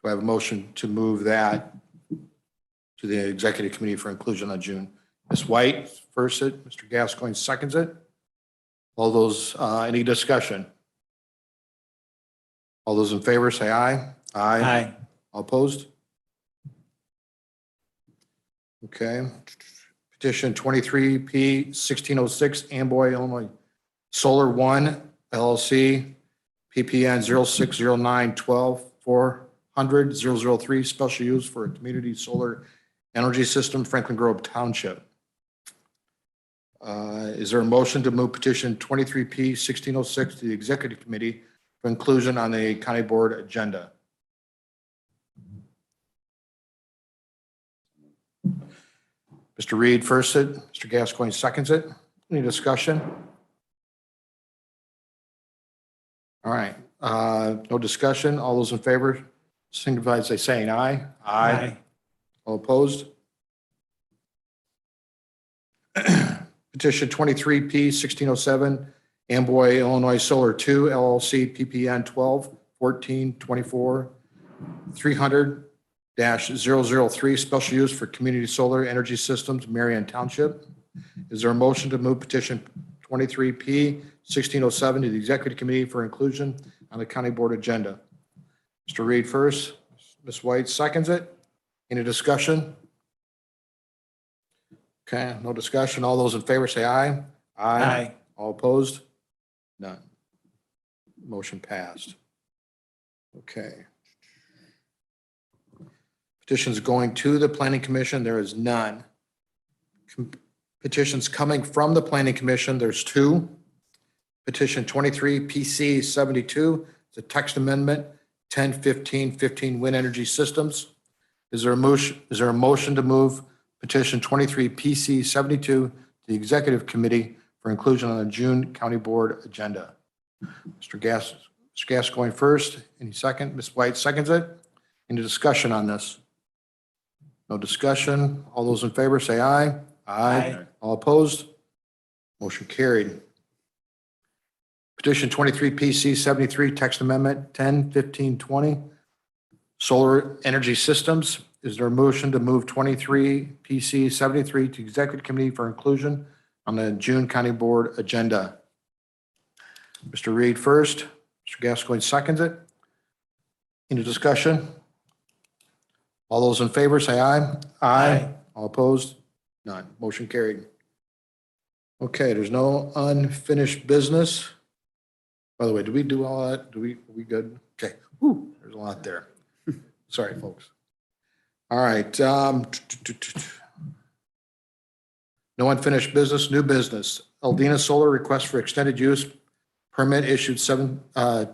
Do I have a motion to move that to the Executive Committee for inclusion on June? Ms. White, first it, Mr. Gascoigne seconds it. All those, any discussion? All those in favor say aye. Aye. All opposed? Okay. Petition 23P 1606, Amboy, Illinois. Solar One LLC, PPN 0609-12-400-003, special use for a community solar energy system, Franklin Grove Township. Is there a motion to move petition 23P 1606 to the Executive Committee for inclusion on the County Board agenda? Mr. Reed first it, Mr. Gascoigne seconds it. Any discussion? All right, no discussion. All those in favor signify by saying aye. Aye. All opposed? Petition 23P 1607, Amboy, Illinois Solar 2 LLC, PPN 12-14-24-300-003, special use for community solar energy systems, Marion Township. Is there a motion to move petition 23P 1607 to the Executive Committee for inclusion on the County Board agenda? Mr. Reed first, Ms. White seconds it. Any discussion? Okay, no discussion. All those in favor say aye. Aye. All opposed? None. Motion passed. Okay. Petitions going to the Planning Commission, there is none. Petitions coming from the Planning Commission, there's 2. Petition 23 PC 72, it's a text amendment, 10-15-15 Wind Energy Systems. Is there a motion to move petition 23 PC 72 to the Executive Committee for inclusion on the June County Board agenda? Mr. Gascoigne first, any second? Ms. White seconds it. Any discussion on this? No discussion. All those in favor say aye. Aye. All opposed? Motion carried. Petition 23 PC 73, text amendment 10-15-20, solar energy systems. Is there a motion to move 23 PC 73 to Executive Committee for inclusion on the June County Board agenda? Mr. Reed first, Mr. Gascoigne seconds it. Any discussion? All those in favor say aye. Aye. All opposed? None. Motion carried. Okay, there's no unfinished business. By the way, did we do all that? Are we good? Okay. Whew, there's a lot there. Sorry, folks. All right. No unfinished business, new business. Aldina Solar request for extended use permit issued September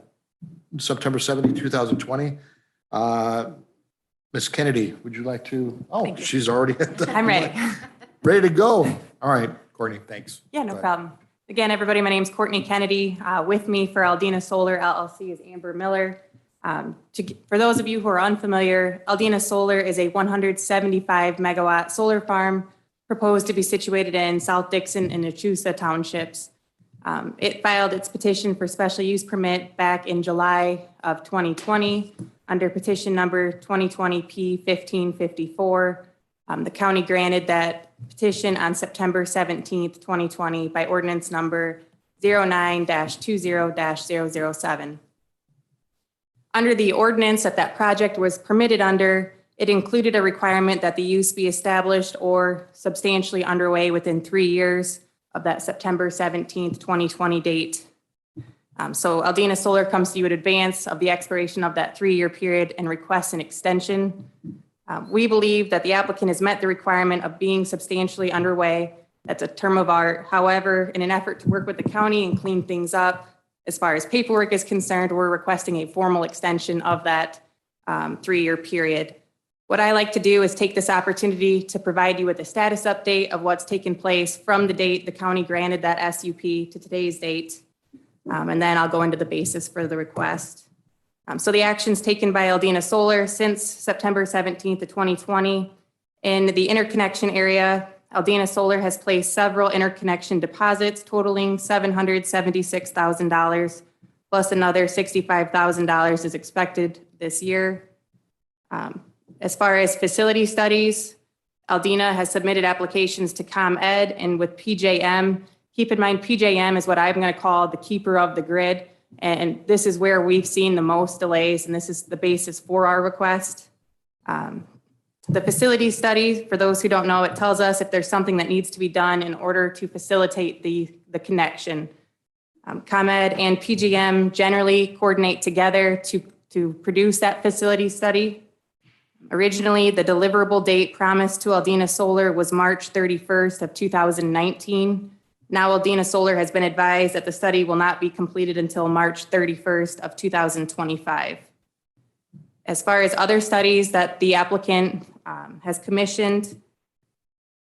17, 2020. Ms. Kennedy, would you like to? Oh, Thank you. she's already at the. I'm ready. Ready to go. All right, Courtney, thanks. Yeah, no Go ahead. problem. Again, everybody, my name's Courtney Kennedy. With me for Aldina Solar LLC is Amber Miller. For those of you who are unfamiliar, Aldina Solar is a 175 megawatt solar farm proposed to be situated in South Dixon and Echusa townships. It filed its petition for special use permit back in July of 2020 under petition number 2020 P1554. The county granted that petition on September 17th, 2020 by ordinance number 09-20-007. Under the ordinance that project was permitted under, it included a requirement that the use be established or substantially underway within 3 years of that September 17th, 2020 date. So Aldina Solar comes to you in advance of the expiration of that 3-year period and requests an extension. We believe that the applicant has met the requirement of being substantially underway. That's a term of art. However, in an effort to work with the county and clean things up, as far as paperwork is concerned, we're requesting a formal extension of that 3-year period. What I like to do is take this opportunity to provide you with a status update of what's taken place from the date the county granted that SUP to today's date. And then I'll go into the basis for the request. So the actions taken by Aldina Solar since September 17th of 2020 in the interconnection area, Aldina Solar has placed several interconnection deposits totaling $776,000, plus another $65,000 is expected this year. As far as facility studies, Aldina has submitted applications to ComEd and with PJM. Keep in mind, PJM is what I'm going to call the keeper of the grid. And this is where we've seen the most delays, and this is the basis for our request. The facility study, for those who don't know, it tells us if there's something that needs to be done in order to facilitate the connection. ComEd and PJM generally coordinate together to produce that facility study. Originally, the deliverable date promised to Aldina Solar was March 31st of 2019. Now Aldina Solar has been advised that the study will not be completed until March 31st of 2025. As far as other studies that the applicant has commissioned,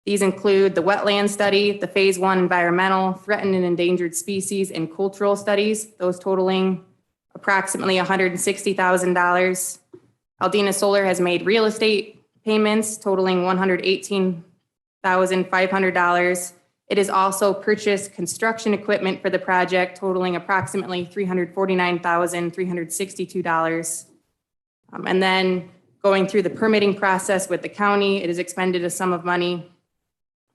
these include the wetland study, the phase 1 environmental, threatened and endangered species, and cultural studies, those totaling approximately $160,000. Aldina Solar has made real estate payments totaling $118,500. It has also purchased construction equipment for the project totaling approximately $349,362. And then going through the permitting process with the county, it has expended a sum of money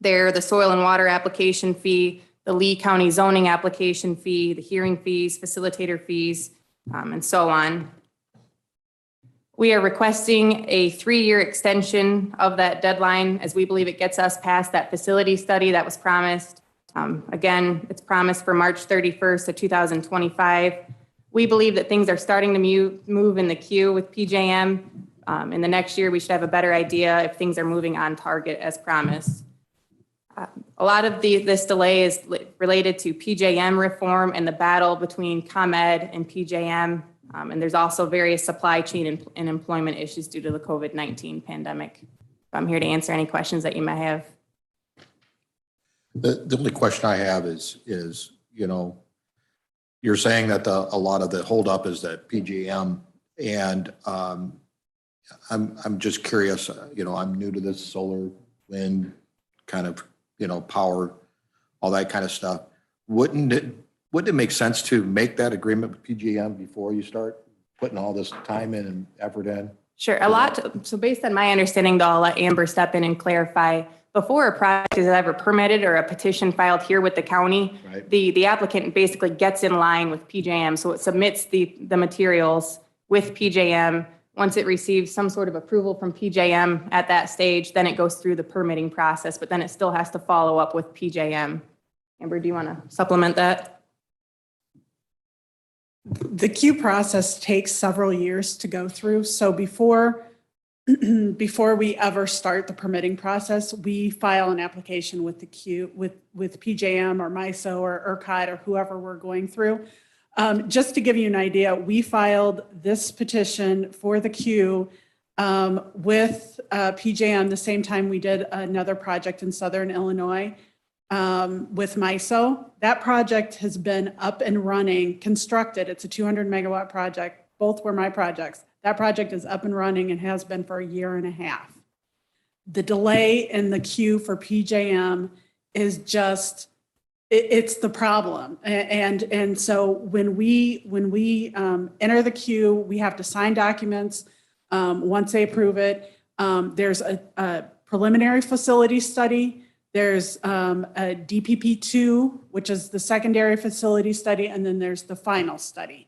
there, the soil and water application fee, the Lee County zoning application fee, the hearing fees, facilitator fees, and so on. We are requesting a 3-year extension of that deadline as we believe it gets us past that facility study that was promised. Again, it's promised for March 31st of 2025. We believe that things are starting to move in the queue with PJM. In the next year, we should have a better idea if things are moving on target as promised. A lot of this delay is related to PJM reform and the battle between ComEd and PJM. And there's also various supply chain and employment issues due to the COVID-19 pandemic. I'm here to answer any questions that you may have. The only question I have is, you know, you're saying that a lot of the holdup is that PJM, and I'm just curious, you know, I'm new to this solar, wind kind of, you know, power, all that kind of stuff. Wouldn't it make sense to make that agreement with PJM before you start putting all this time in and effort in? Sure, so based on my understanding, though, I'll let Amber step in and clarify. Before a project is ever permitted or a petition filed here with the county, right, the applicant basically gets in line with PJM. So it submits the materials with PJM. Once it receives some sort of approval from PJM at that stage, then it goes through the permitting process, but then it still has to follow up with PJM. Amber, do you want to supplement that? The queue process takes several years to go through. So before we ever start the permitting process, we file an application with the queue, with PJM or MISO or ERCOT or whoever we're going through. Just to give you an idea, we filed this petition for the queue with PJM the same time we did another project in Southern Illinois with MISO. That project has been up and running, constructed. It's a 200 megawatt project. Both were my projects. That project is up and running and has been for a year and a half. The delay in the queue for PJM is just, it's the problem. And so when we enter the queue, we have to sign documents. Once they approve it, there's a preliminary facility study. There's a DPP2, which is the secondary facility study, and then there's the final study.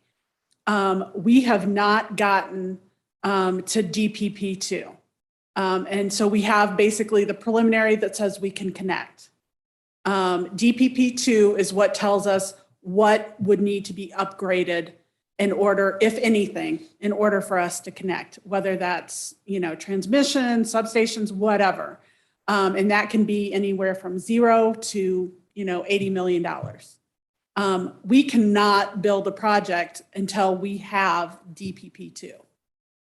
We have not gotten to DPP2. And so we have basically the preliminary that says we can connect. DPP2 is what tells us what would need to be upgraded in order, if anything, in order for us to connect, whether that's, transmission, substations, whatever. And that can be anywhere from $0 to, $80 million. We cannot build a project until we have DPP2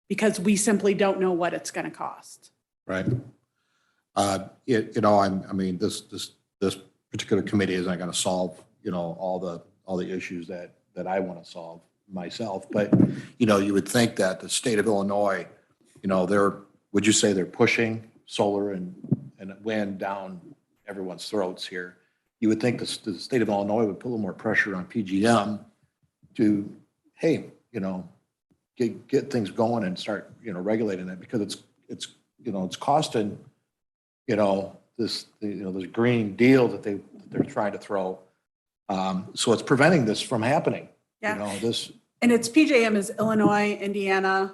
because we simply don't know what it's going to cost. Right. This particular committee isn't going to solve, all the issues that I want to solve myself. But, you would think that the state of Illinois, would you say they're pushing solar and wind down everyone's throats here? You would think the state of Illinois would put a little more pressure on PGM to, hey, get things going and start, regulating it, because it's costing, this green deal that they're trying to throw. So it's preventing this from happening. Yeah. And it's PJM is Illinois, Indiana,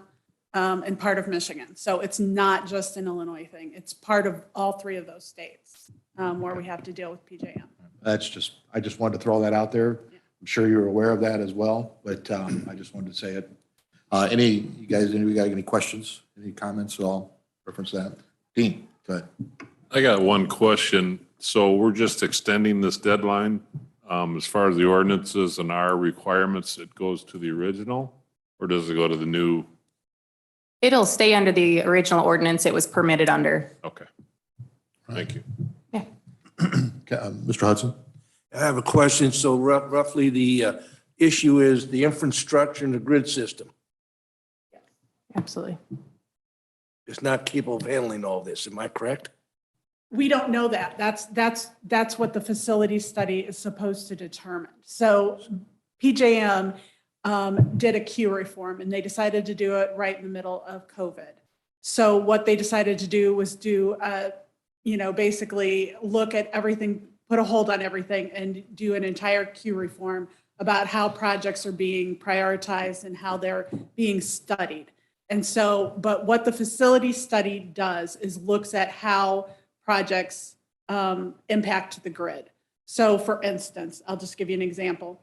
and part of Michigan. So it's not just an Illinois thing. It's part of all three of those states where we have to deal with PJM. I just wanted to throw that out there. I'm sure you're aware of that as well, but I just wanted to say it. Any of you guys got any questions, any comments at all? Reference that. Dean, go ahead. I got one question. So we're just extending this deadline. As far as the ordinances and our requirements, it goes to the original, or does it go to the new? It'll stay under the original ordinance it was permitted under. Okay. Thank you. Mr. Hudson? I have a question. So roughly the issue is the infrastructure and the grid system. Absolutely. It's not capable of handling all this. Am I correct? We don't know that. That's what the facility study is supposed to determine. So PJM did a queue reform and they decided to do it right in the middle of COVID. So what they decided to do was basically look at everything, put a hold on everything and do an entire queue reform about how projects are being prioritized and how they're being studied. And so, but what the facility study does is looks at how projects impact the grid. So for instance, I'll just give you an example.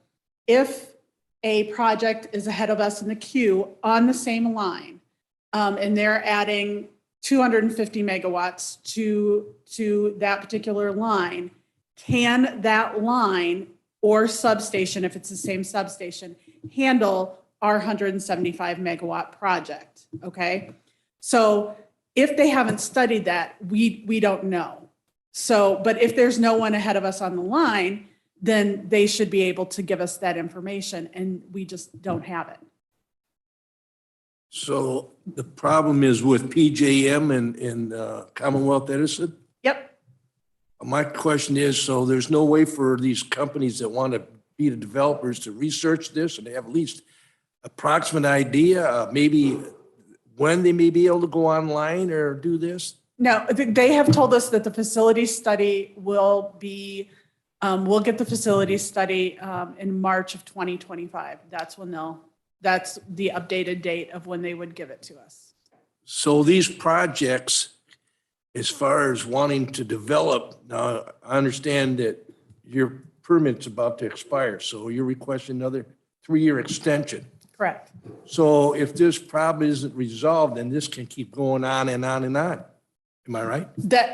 If a project is ahead of us in the queue on the same line, and they're adding 250 megawatts to that particular line, can that line or substation, if it's the same substation, handle our 175 megawatt project, okay? So if they haven't studied that, we don't know. So, but if there's no one ahead of us on the line, then they should be able to give us that information and we just don't have it. So the problem is with PJM and Commonwealth Edison? Yep. My question is, so there's no way for these companies that want to be the developers to research this and they have at least approximate idea, maybe when they may be able to go online or do this? No, they have told us that the facility study will be, we'll get the facility study in March of 2025. That's when that's the updated date of when they would give it to us. So these projects, as far as wanting to develop, now I understand that your permit's about to expire, so you're requesting another 3-year extension. Correct. So if this problem isn't resolved, then this can keep going on and on and on. Am I right?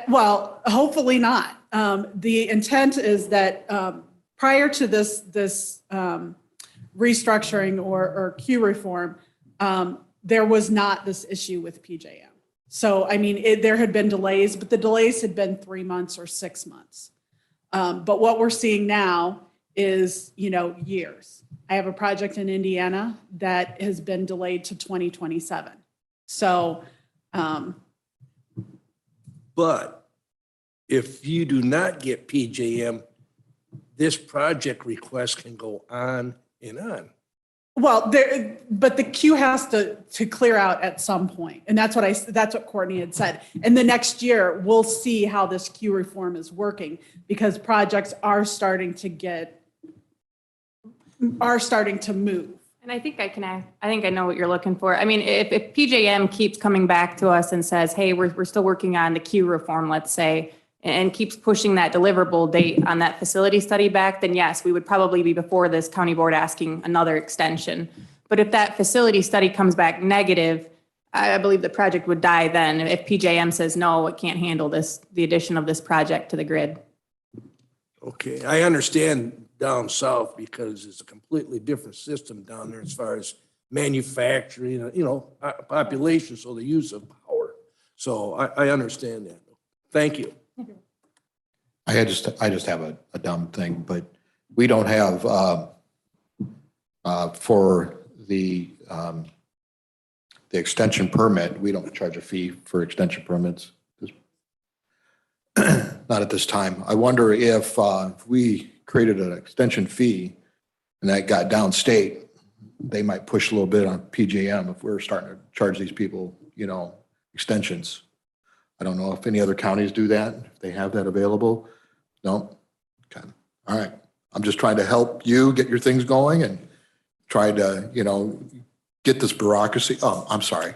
Well, hopefully not. The intent is that prior to this restructuring or Q reform, there was not this issue with PJM. So, I mean, there had been delays, but the delays had been 3 months or 6 months. But what we're seeing now is, years. I have a project in Indiana that has been delayed to 2027. So, But if you do not get PJM, this project request can go on and on. well, but the queue has to clear out at some point, and that's what Courtney had said. And the next year, we'll see how this queue reform is working, because projects are starting to move. And I think I know what you're looking for. I mean, if PJM keeps coming back to us and says, hey, we're still working on the queue reform, let's say, and keeps pushing that deliverable date on that facility study back, then yes, we would probably be before this county board asking another extension. But if that facility study comes back negative, I believe the project would die then. If PJM says, no, it can't handle the addition of this project to the grid. Okay, I understand down south because it's a completely different system down there as far as manufacturing, population, so the use of power. So I understand that. Thank you. I just have a dumb thing, but we don't have, for the extension permit, we don't charge a fee for extension permits. Not at this time. I wonder if we created an extension fee and that got downstate, they might push a little bit on PJM if we're starting to charge these people, extensions. I don't know if any other counties do that, if they have that available. No? Okay. All right. I'm just trying to help you get your things going and try to, get this bureaucracy, I'm sorry.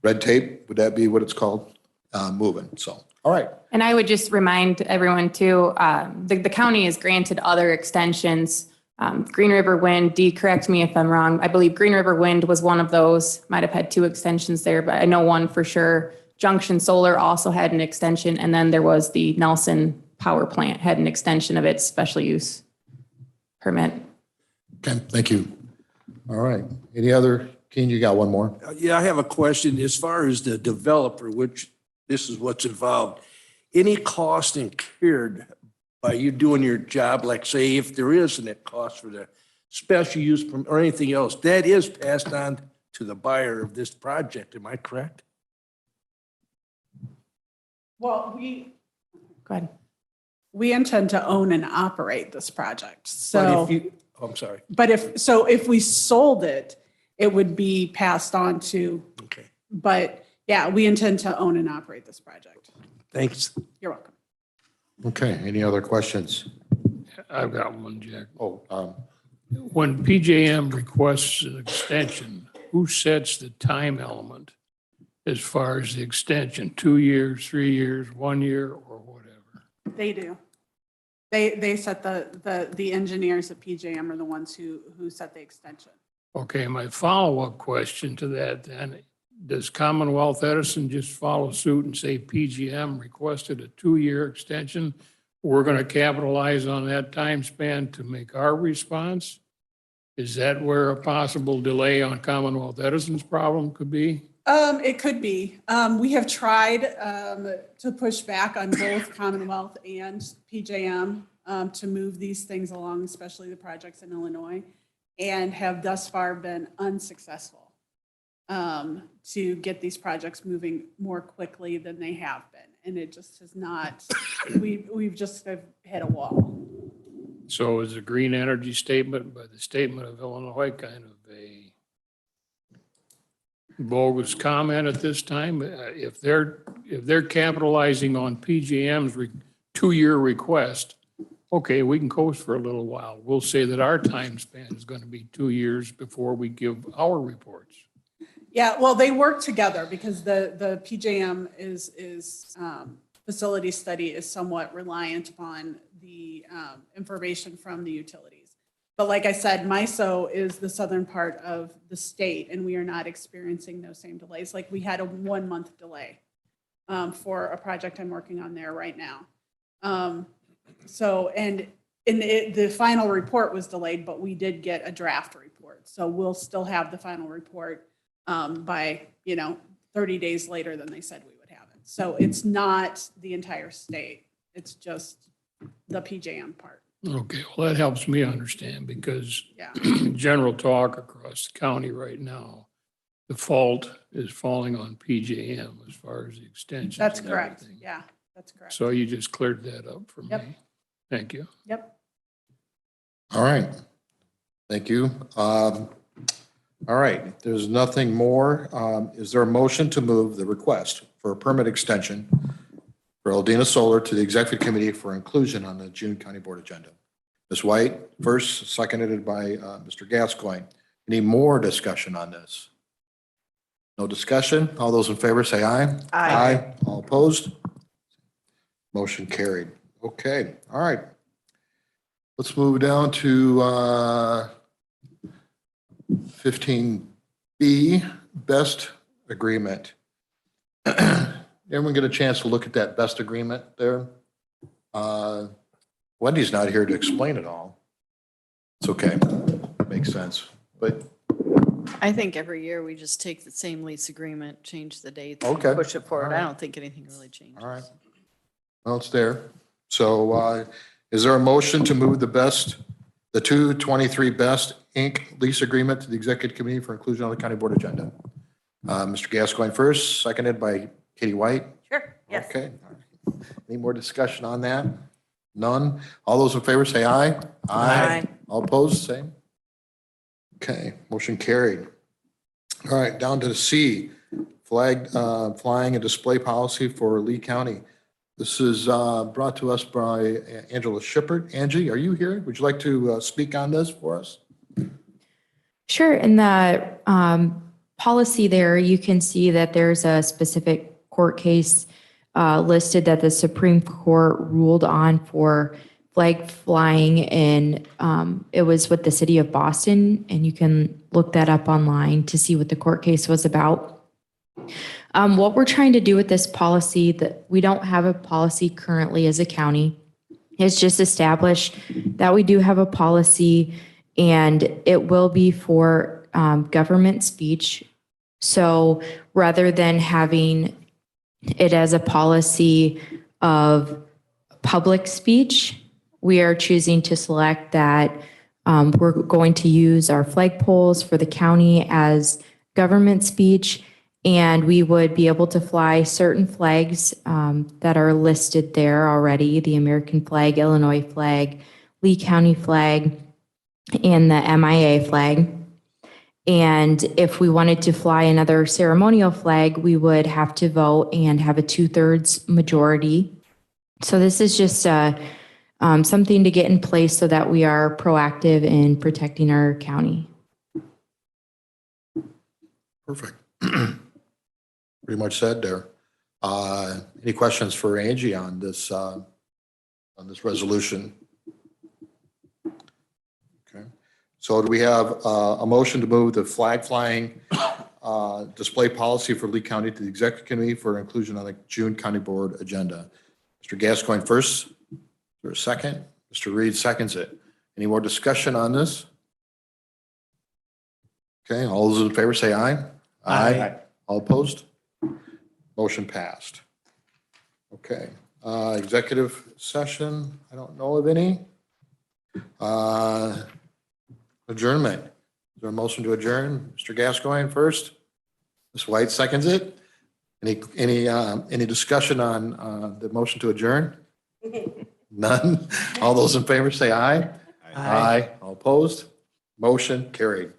Red tape, would that be what it's called? Moving. So, all right. And I would just remind everyone too, the county has granted other extensions. Green River Wind, Dee, correct me if I'm wrong. I believe Green River Wind was one of those, might have had 2 extensions there, but I know one for sure. Junction Solar also had an extension, and then there was the Nelson Power Plant had an extension of its special use permit. Okay, thank you. All right. Any other, Keen, you got one more? Yeah, I have a question. As far as the developer, which this is what's involved, any cost incurred by you doing your job, like say if there is a net cost for the special use or anything else, that is passed on to the buyer of this project. Am I correct? Well, Go ahead. we intend to own and operate this project. But So, if you, I'm sorry. but if we sold it, it would be passed on to, Okay, but yeah, we intend to own and operate this project. thanks. You're welcome. Okay, any other questions? I've got one, Jack. Oh, When PJM requests an extension, who sets the time element as far as the extension? 2 years, 3 years, 1 year, or whatever? They do. They set the engineers at PJM are the ones who set the extension. Okay, my follow-up question to that then, does Commonwealth Edison just follow suit and say PJM requested a 2-year extension? We're going to capitalize on that time span to make our response? Is that where a possible delay on Commonwealth Edison's problem could be? It could be. We have tried to push back on both Commonwealth and PJM to move these things along, especially the projects in Illinois, and have thus far been unsuccessful to get these projects moving more quickly than they have been. And it just has not, we've just hit a wall. So is a green energy statement by the statement of Illinois kind of a bogus comment at this time? If they're capitalizing on PJM's 2-year request, okay, we can coast for a little while. We'll say that our time span is going to be 2 years before we give our reports. Yeah, well, they work together because the PJM is facility study is somewhat reliant upon the information from the utilities. But like I said, MISO is the southern part of the state, and we are not experiencing those same delays. Like we had a 1-month delay for a project I'm working on there right now. So, and the final report was delayed, but we did get a draft report. So we'll still have the final report by, 30 days later than they said we would have it. So it's not the entire state. It's just the PJM part. Okay, well, that helps me understand because Yeah. general talk across the county right now, the fault is falling on PJM as far as the extensions. That's and correct. everything. Yeah, that's correct. So you just cleared that up for Yep. me. Thank you. Yep. All right. Thank you. All right, there's nothing more. Is there a motion to move the request for a permit extension for Aldina Solar to the Executive Committee for inclusion on the June County Board agenda? Ms. White, first, seconded by Mr. Gascoigne. Any more discussion on this? No discussion? All those in favor say aye. Aye. All opposed? Motion carried. Okay, all right. Let's move down to 15B, best agreement. Everyone get a chance to look at that best agreement there? Wendy's not here to explain it all. It's okay. Makes sense. But I think every year we just take the same lease agreement, change the dates, and Okay. push it forward. All I right. don't think anything really changed. all right. Well, it's there. So is there a motion to move the 223 Best Inc. lease agreement to the Executive Committee for inclusion on the County Board agenda? Mr. Gascoigne first, seconded by Katie White. Sure, yes. Okay. Any more discussion on that? None? All those in favor say aye. Aye. All opposed, same? Okay, motion carried. All right, down to the C, flag flying and display policy for Lee County. This is brought to us by Angela Shippert. Angie, are you here? Would you like to speak on this for us? Sure. In the policy there, you can see that there's a specific court case listed that the Supreme Court ruled on for flag flying, and it was with the city of Boston, and you can look that up online to see what the court case was about. What we're trying to do with this policy, that we don't have a policy currently as a county, is just establish that we do have a policy, and it will be for government speech. So rather than having it as a policy of public speech, we are choosing to select that we're going to use our flagpoles for the county as government speech, and we would be able to fly certain flags that are listed there already, the American flag, Illinois flag, Lee County flag, and the MIA flag. And if we wanted to fly another ceremonial flag, we would have to vote and have a 2/3 majority. So this is just something to get in place so that we are proactive in protecting our county. Perfect. Pretty much said there. Any questions for Angie on this resolution? Okay. So do we have a motion to move the flag flying display policy for Lee County to the Executive Committee for inclusion on the June County Board agenda? Mr. Gascoigne first. Is there a second? Mr. Reed seconds it. Any more discussion on this? Okay, all those in favor say aye. Aye. All opposed? Motion passed. Okay, executive session, I don't know of any. Adjournment. Is there a motion to adjourn? Mr. Gascoigne first. Ms. White seconds it. Any discussion on the motion to adjourn? None? All those in favor say aye. Aye. All opposed? Motion carried.